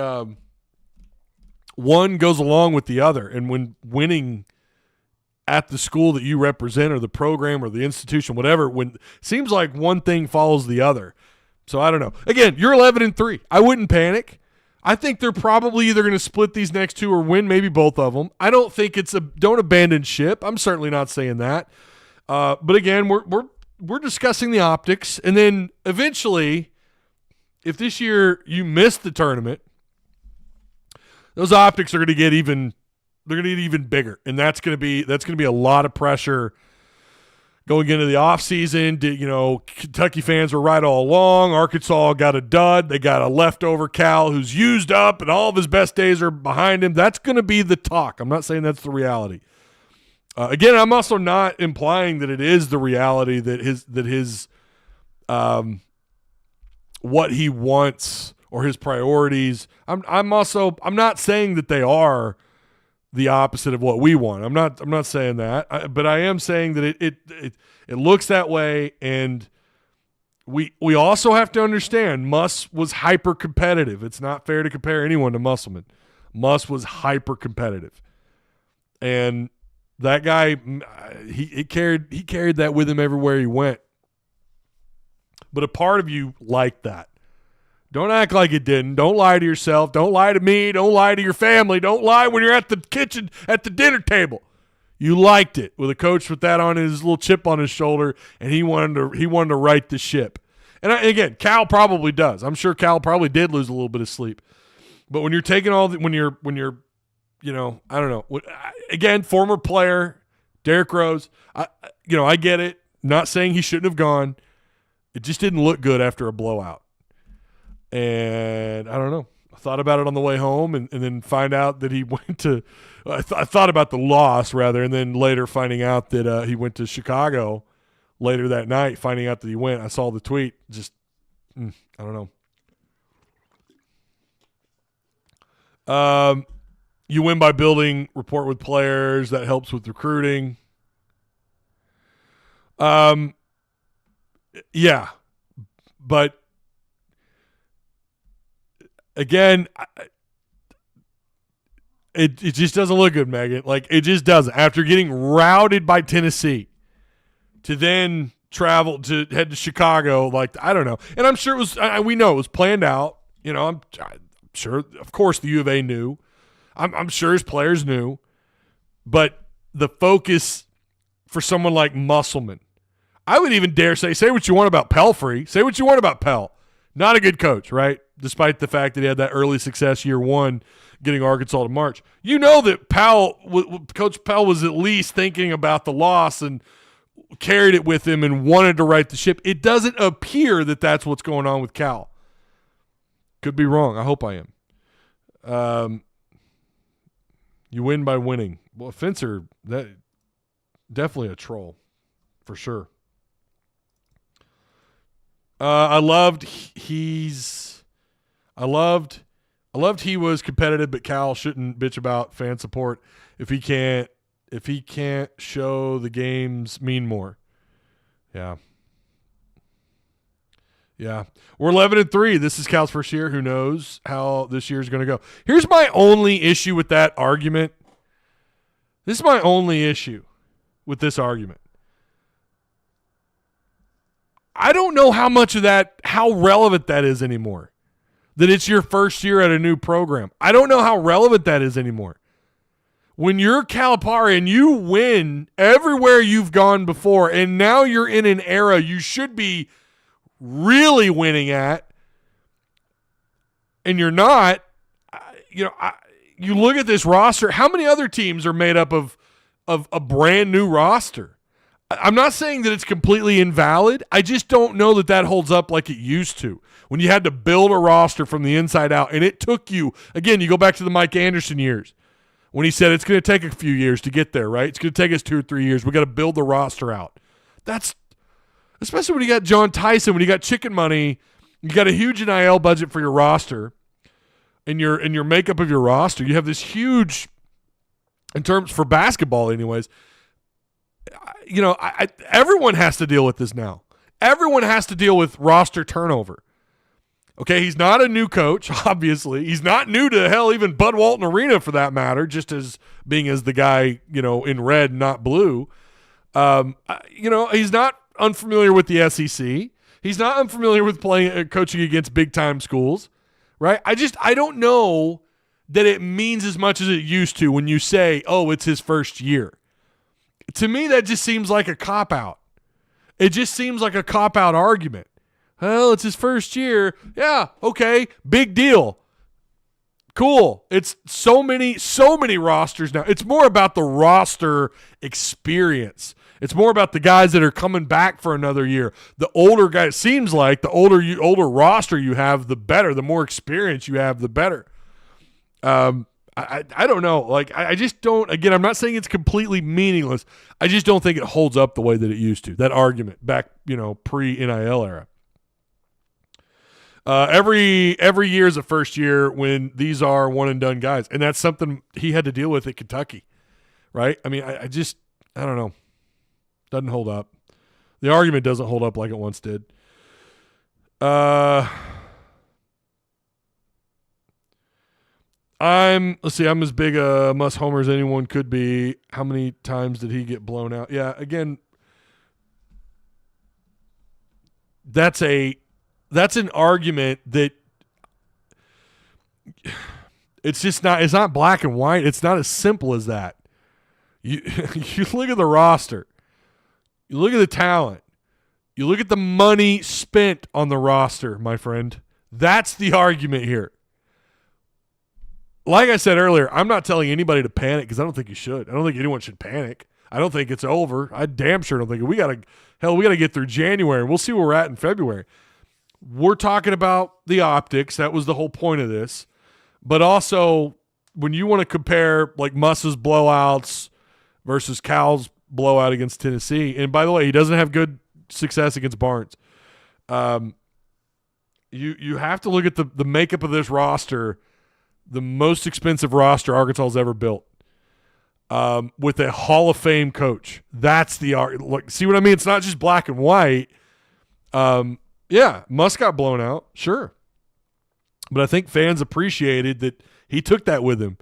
Speaker 1: one goes along with the other. And when winning at the school that you represent or the program or the institution, whatever, when seems like one thing follows the other. So I don't know. Again, you're 11-3. I wouldn't panic. I think they're probably either going to split these next two or win maybe both of them. I don't think don't abandon ship. I'm certainly not saying that. But again, we're discussing the optics, and then eventually, if this year you miss the tournament, those optics are going to get even bigger, and that's going to be a lot of pressure going into the offseason. Kentucky fans were right all along. Arkansas got a dud. They got a leftover Cal who's used up, and all of his best days are behind him. That's going to be the talk. I'm not saying that's the reality. Again, I'm also not implying that it is the reality that his what he wants or his priorities. I'm not saying that they are the opposite of what we want. I'm not saying that, but I am saying that it looks that way, and we also have to understand Muss was hyper competitive. It's not fair to compare anyone to Musselman. Muss was hyper competitive, and that guy he carried that with him everywhere he went. But a part of you liked that. Don't act like it didn't. Don't lie to yourself. Don't lie to me. Don't lie to your family. Don't lie when you're at the kitchen, at the dinner table. You liked it with a coach with that on his little chip on his shoulder, and he wanted to right the ship. And again, Cal probably does. I'm sure Cal probably did lose a little bit of sleep. But when you're taking when you're I don't know. Again, former player, Derrick Rose. I get it. Not saying he shouldn't have gone. It just didn't look good after a blowout. And I don't know. I thought about it on the way home and then find out that he went to I thought about the loss, rather, and then later finding out that he went to Chicago later that night, finding out that he went. I saw the tweet. Just, I don't know. You win by building rapport with players. That helps with recruiting. Yeah. But again, it just doesn't look good, Megan. Like, it just doesn't. After getting routed by Tennessee, to then travel to head to Chicago, like, I don't know. And I'm sure it was. We know it was planned out. I'm sure. Of course, the U of A knew. I'm sure his players knew. But the focus for someone like Musselman, I would even dare say what you want about Pelfrey. Say what you want about Pell. Not a good coach, right? Despite the fact that he had that early success year one getting Arkansas to March. You know that Coach Pell was at least thinking about the loss and carried it with him and wanted to right the ship. It doesn't appear that that's what's going on with Cal. Could be wrong. I hope I am. You win by winning. Well, Fencer, that definitely a troll for sure. I loved he was competitive, but Cal shouldn't bitch about fan support if he can't show the games mean more. Yeah. Yeah. We're 11-3. This is Cal's first year. Who knows how this year is going to go. Here's my only issue with that argument. This is my only issue with this argument. I don't know how relevant that is anymore. That it's your first year at a new program. I don't know how relevant that is anymore. When you're Calipari and you win everywhere you've gone before, and now you're in an era you should be really winning at, and you're not, you look at this roster, how many other teams are made up of a brand new roster? I'm not saying that it's completely invalid. I just don't know that holds up like it used to. When you had to build a roster from the inside out, and it took you, again, you go back to the Mike Anderson years, when he said it's going to take a few years to get there, right? It's going to take us 2 or 3 years. We got to build the roster out. That's, especially when you got John Tyson, when you got chicken money, you got a huge NIL budget for your roster, and your makeup of your roster. You have this huge, in terms for basketball anyways, everyone has to deal with this now. Everyone has to deal with roster turnover. Okay, he's not a new coach, obviously. He's not new to, hell, even Bud Walton Arena for that matter, just as being as the guy, in red, not blue. He's not unfamiliar with the SEC. He's not unfamiliar with coaching against big-time schools, right? I don't know that it means as much as it used to when you say, oh, it's his first year. To me, that just seems like a cop-out. It just seems like a cop-out argument. Well, it's his first year. Yeah, okay, big deal. Cool. It's so many rosters now. It's more about the roster experience. It's more about the guys that are coming back for another year. The older guys, it seems like the older roster you have, the better. The more experience you have, the better. I don't know. I just don't. Again, I'm not saying it's completely meaningless. I just don't think it holds up the way that it used to. That argument back, pre-NIL era. Every year is a first year when these are one and done guys, and that's something he had to deal with at Kentucky, right? I mean, I don't know. Doesn't hold up. The argument doesn't hold up like it once did. I'm as big a must homer as anyone could be. How many times did he get blown out? Yeah, again, that's an argument that it's not black and white. It's not as simple as that. You look at the roster. You look at the talent. You look at the money spent on the roster, my friend. That's the argument here. Like I said earlier, I'm not telling anybody to panic because I don't think you should. I don't think anyone should panic. I don't think it's over. I damn sure don't think we got to get through January. We'll see where we're at in February. We're talking about the optics. That was the whole point of this. But also, when you want to compare like Muss's blowouts versus Cal's blowout against Tennessee, and by the way, he doesn't have good success against Barnes. You have to look at the makeup of this roster, the most expensive roster Arkansas has ever built, with a Hall of Fame coach. That's the look. See what I mean? It's not just black and white. Yeah, Muss got blown out, sure. But I think fans appreciated that he took that with him.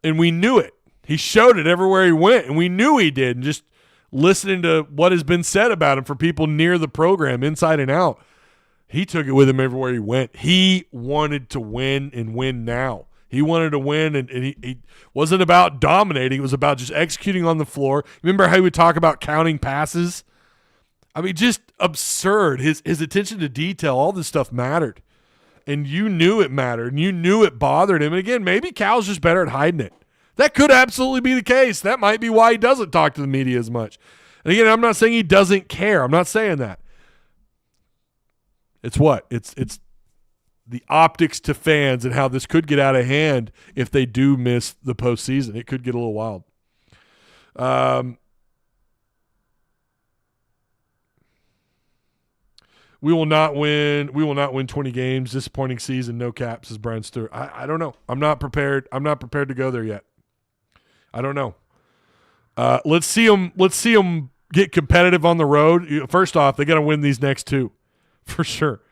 Speaker 1: And we knew it. He showed it everywhere he went, and we knew he did. And just listening to what has been said about him for people near the program, inside and out, he took it with him everywhere he went. He wanted to win and win now. He wanted to win, and he wasn't about dominating. It was about just executing on the floor. Remember how he would talk about counting passes? I mean, just absurd. His attention to detail, all this stuff mattered. And you knew it mattered, and you knew it bothered him. And again, maybe Cal's just better at hiding it. That could absolutely be the case. That might be why he doesn't talk to the media as much. And again, I'm not saying he doesn't care. I'm not saying that. It's what? It's the optics to fans and how this could get out of hand if they do miss the postseason. It could get a little wild. We will not win 20 games. Disappointing season, no cap, says Brian Stewart. I don't know. I'm not prepared to go there yet. I don't know. Let's see them get competitive on the road. First off, they got to win these next two for sure.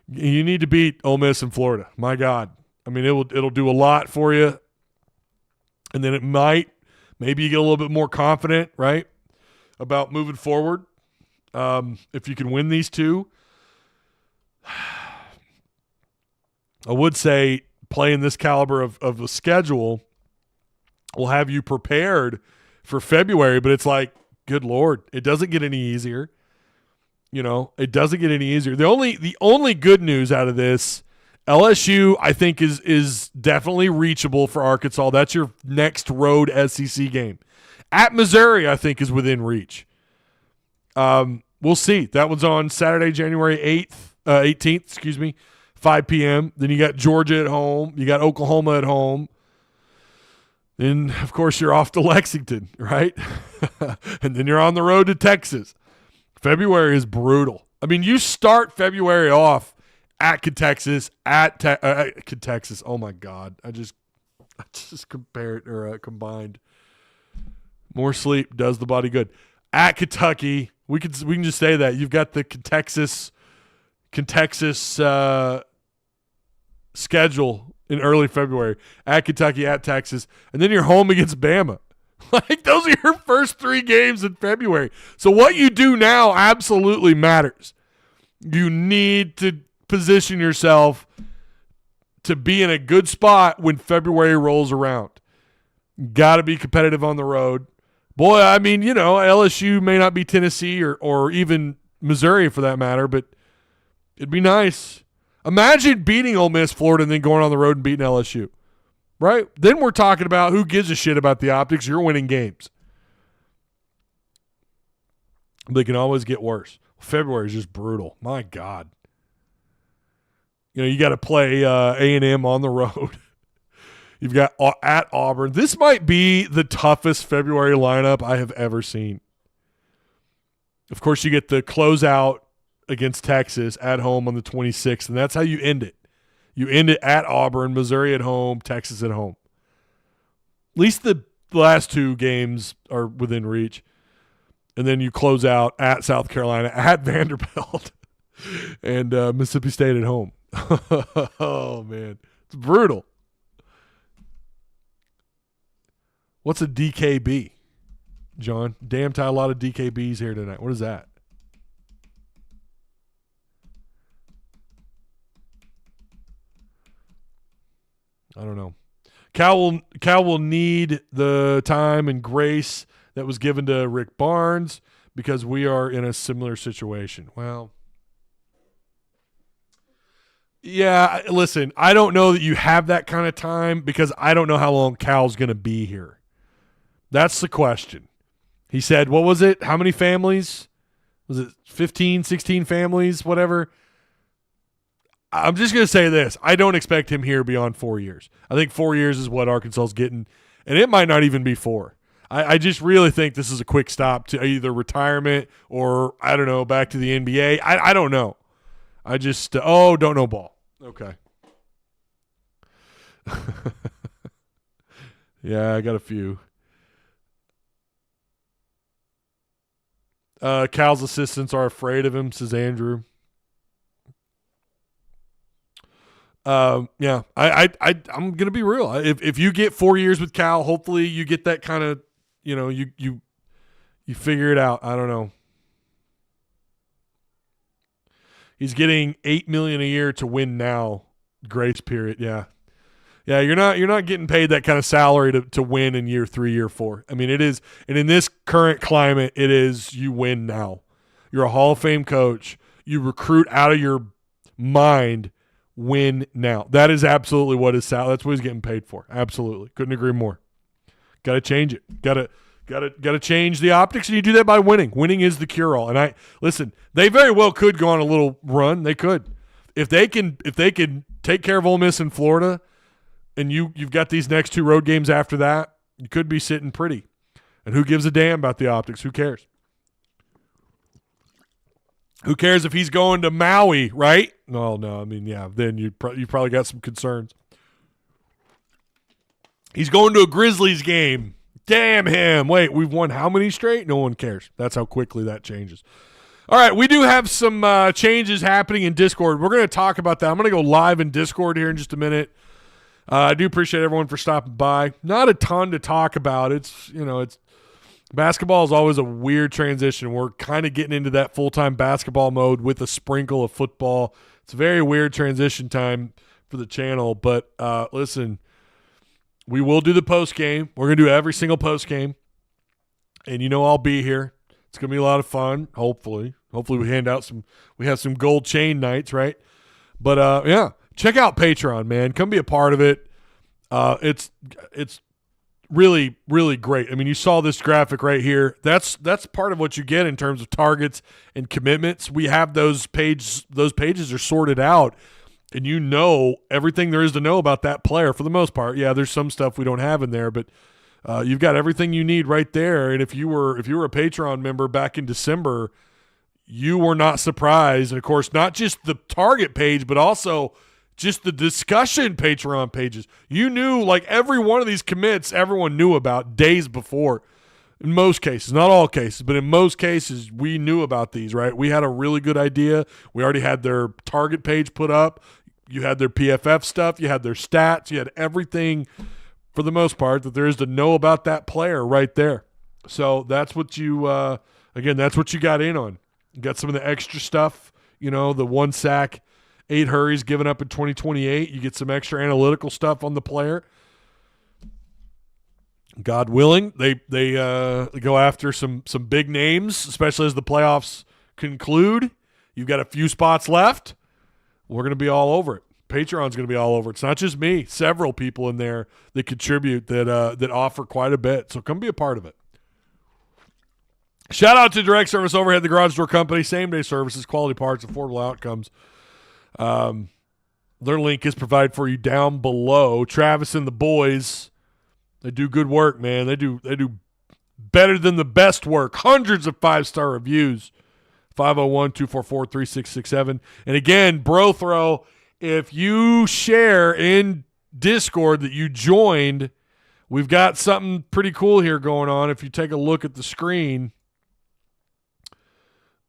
Speaker 1: You need to beat Ole Miss in Florida. My God. I mean, it'll do a lot for you. And then maybe you get a little bit more confident, right, about moving forward. If you can win these two. I would say playing this caliber of a schedule will have you prepared for February, but it's like, good Lord, it doesn't get any easier. It doesn't get any easier. The only good news out of this, LSU, I think is definitely reachable for Arkansas. That's your next road SEC game. At Missouri, I think is within reach. We'll see. That one's on Saturday, January 18th, 5 p.m. Then you got Georgia at home. You got Oklahoma at home. Then, of course, you're off to Lexington, right? And then you're on the road to Texas. February is brutal. I mean, you start February off at Texas, Texas. Oh, my God. I just combined. More sleep does the body good. At Kentucky, We can just say that. You've got the Texas schedule in early February at Kentucky, at Texas, and then you're home against Bama. Like, those are your first 3 games in February. So what you do now absolutely matters. You need to position yourself to be in a good spot when February rolls around. Got to be competitive on the road. Boy, I mean, LSU may not be Tennessee or even Missouri for that matter, but it'd be nice. Imagine beating Ole Miss, Florida, and then going on the road and beating LSU. Right? Then we're talking about who gives a shit about the optics. You're winning games. They can always get worse. February is just brutal. My God. You got to play A&M on the road. You've got at Auburn. This might be the toughest February lineup I have ever seen. Of course, you get the closeout against Texas at home on the 26th, and that's how you end it. You end it at Auburn, Missouri at home, Texas at home. At least the last 2 games are within reach. And then you close out at South Carolina, at Vanderbilt, and Mississippi State at home. Oh, man. It's brutal. What's a DKB, John? Damn, tie a lot of DKBs here tonight. What is that? I don't know. Cal will need the time and grace that was given to Rick Barnes because we are in a similar situation. Well, yeah, listen, I don't know that you have that kind of time because I don't know how long Cal's going to be here. That's the question. He said, what was it? How many families? Was it 15, 16 families, whatever? I'm just going to say this. I don't expect him here beyond 4 years. I think 4 years is what Arkansas is getting, and it might not even be 4. I just really think this is a quick stop to either retirement or, I don't know, back to the NBA. I don't know. I just, don't know ball. Okay. Yeah, I got a few. Cal's assistants are afraid of him, says Andrew. Yeah, I'm gonna be real. If you get 4 years with Cal, hopefully you get that kind of, you figure it out. I don't know. He's getting $8 million a year to win now. Grace period. Yeah. You're not getting paid that kind of salary to win in year 3, year 4. I mean, it is, and in this current climate, it is you win now. You're a Hall of Fame coach. You recruit out of your mind. Win now. That is absolutely what his salary. That's what he's getting paid for. Absolutely, couldn't agree more. Got to change it. Got to change the optics, and you do that by winning. Winning is the cure-all. And listen. They very well could go on a little run. They could, if they can take care of Ole Miss in Florida, and you've got these next 2 road games after that. You could be sitting pretty. And who gives a damn about the optics? Who cares? Who cares if he's going to Maui, right? No. I mean, yeah, then you probably got some concerns. He's going to a Grizzlies game. Damn him. Wait, we've won how many straight? No one cares. That's how quickly that changes. All right, we do have some changes happening in Discord. We're going to talk about that. I'm going to go live in Discord here in just a minute. I do appreciate everyone for stopping by. Not a ton to talk about. It's basketball is always a weird transition. We're kind of getting into that full-time basketball mode with a sprinkle of football. It's a very weird transition time for the channel. But listen, we will do the post game. We're going to do every single post game, and I'll be here. It's going to be a lot of fun. Hopefully we hand out we have some gold chain nights, right? But yeah. Check out Patreon, man. Come be a part of it. It's really, really great. I mean, you saw this graphic right here. That's part of what you get in terms of targets and commitments. We have those pages. Those pages are sorted out, and everything there is to know about that player for the most part. Yeah, there's some stuff we don't have in there, but you've got everything you need right there. And if you were a Patreon member back in December, you were not surprised. And of course, not just the target page, but also just the discussion Patreon pages. You knew, like, every one of these commits everyone knew about days before. In most cases, not all cases, but in most cases, we knew about these, right? We had a really good idea. We already had their target page put up. You had their PFF stuff. You had their stats. You had everything, for the most part, that there is to know about that player right there. So that's what you, again, that's what you got in on. You got some of the extra stuff, the 1 sack, 8 hurries given up in 2028. You get some extra analytical stuff on the player. God willing, they go after some big names, especially as the playoffs conclude. You've got a few spots left. We're going to be all over it. Patreon's going to be all over it. It's not just me. Several people in there that contribute that offer quite a bit. So come be a part of it. Shout out to Direct Service Overhead, the Garage Door Company, same-day services, quality parts, affordable outcomes. Their link is provided for you down below. Travis and the boys, they do good work, man. They do better than the best work. Hundreds of 5-star reviews. 501-244-3667. And again, BroThrow, if you share in Discord that you joined, we've got something pretty cool here going on. If you take a look at the screen,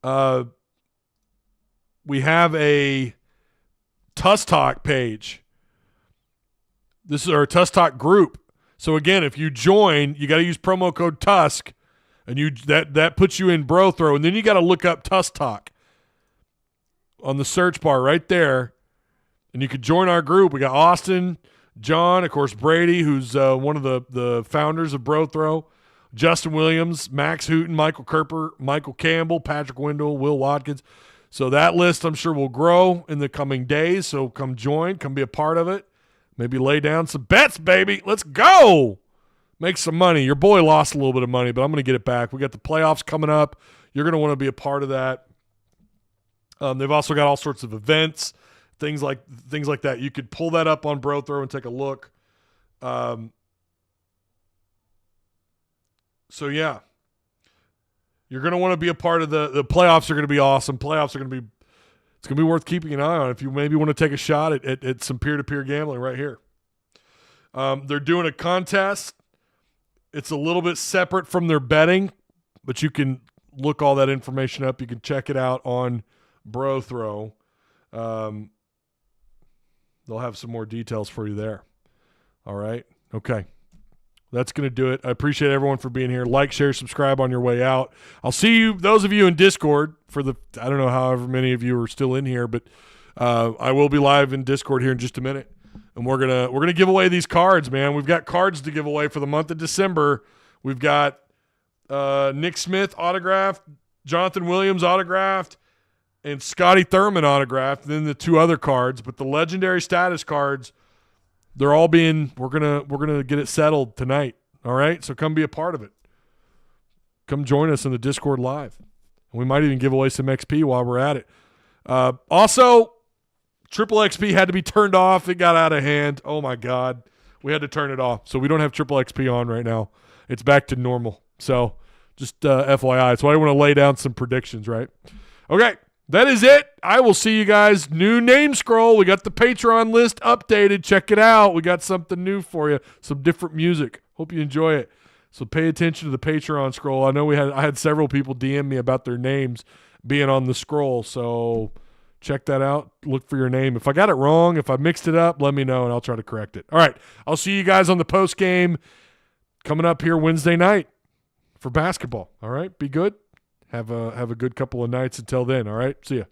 Speaker 1: we have a Tusk Talk page. This is our Tusk Talk group. So again, if you join, you got to use promo code Tusk, and that puts you in BroThrow, and then you got to look up Tusk Talk on the search bar right there, and you could join our group. We got Austin, John, of course Brady, who's one of the founders of BroThrow, Justin Williams, Max Hooten, Michael Kerper, Michael Campbell, Patrick Wendell, Will Watkins. So that list, I'm sure, will grow in the coming days. So come join, come be a part of it. Maybe lay down some bets, baby. Let's go. Make some money. Your boy lost a little bit of money, but I'm going to get it back. We got the playoffs coming up. You're going to want to be a part of that. They've also got all sorts of events, things like that. You could pull that up on BroThrow and take a look. So yeah, you're going to want to be a part of the playoffs. Are going to be awesome. Playoffs are going to be. It's going to be worth keeping an eye on if you maybe want to take a shot at some peer-to-peer gambling right here. They're doing a contest. It's a little bit separate from their betting, but you can look all that information up. You can check it out on BroThrow. They'll have some more details for you there. All right? Okay. That's going to do it. I appreciate everyone for being here. Like, share, subscribe on your way out. I'll see you, those of you in Discord, I don't know however many of you are still in here, but I will be live in Discord here in just a minute. And we're gonna give away these cards, man. We've got cards to give away for the month of December. We've got Nick Smith autographed, Jonathan Williams autographed, and Scotty Thurman autographed, and then the 2 other cards. But the legendary status cards, they're all we're gonna get it settled tonight. All right, so come be a part of it. Come join us in the Discord live, and we might even give away some XP while we're at it. Also, Triple XP had to be turned off. It got out of hand. Oh my God, we had to turn it off. So we don't have Triple XP on right now. It's back to normal. So just FYI. So I want to lay down some predictions, right? Okay. That is it. I will see you guys. New name scroll. We got the Patreon list updated. Check it out. We got something new for you. Some different music. Hope you enjoy it. So pay attention to the Patreon scroll. I know I had several people DM me about their names being on the scroll. So check that out. Look for your name. If I got it wrong, if I mixed it up, let me know and I'll try to correct it. All right. I'll see you guys on the post game coming up here Wednesday night for basketball. All right. Be good. Have a good couple of nights until then. All right. See ya.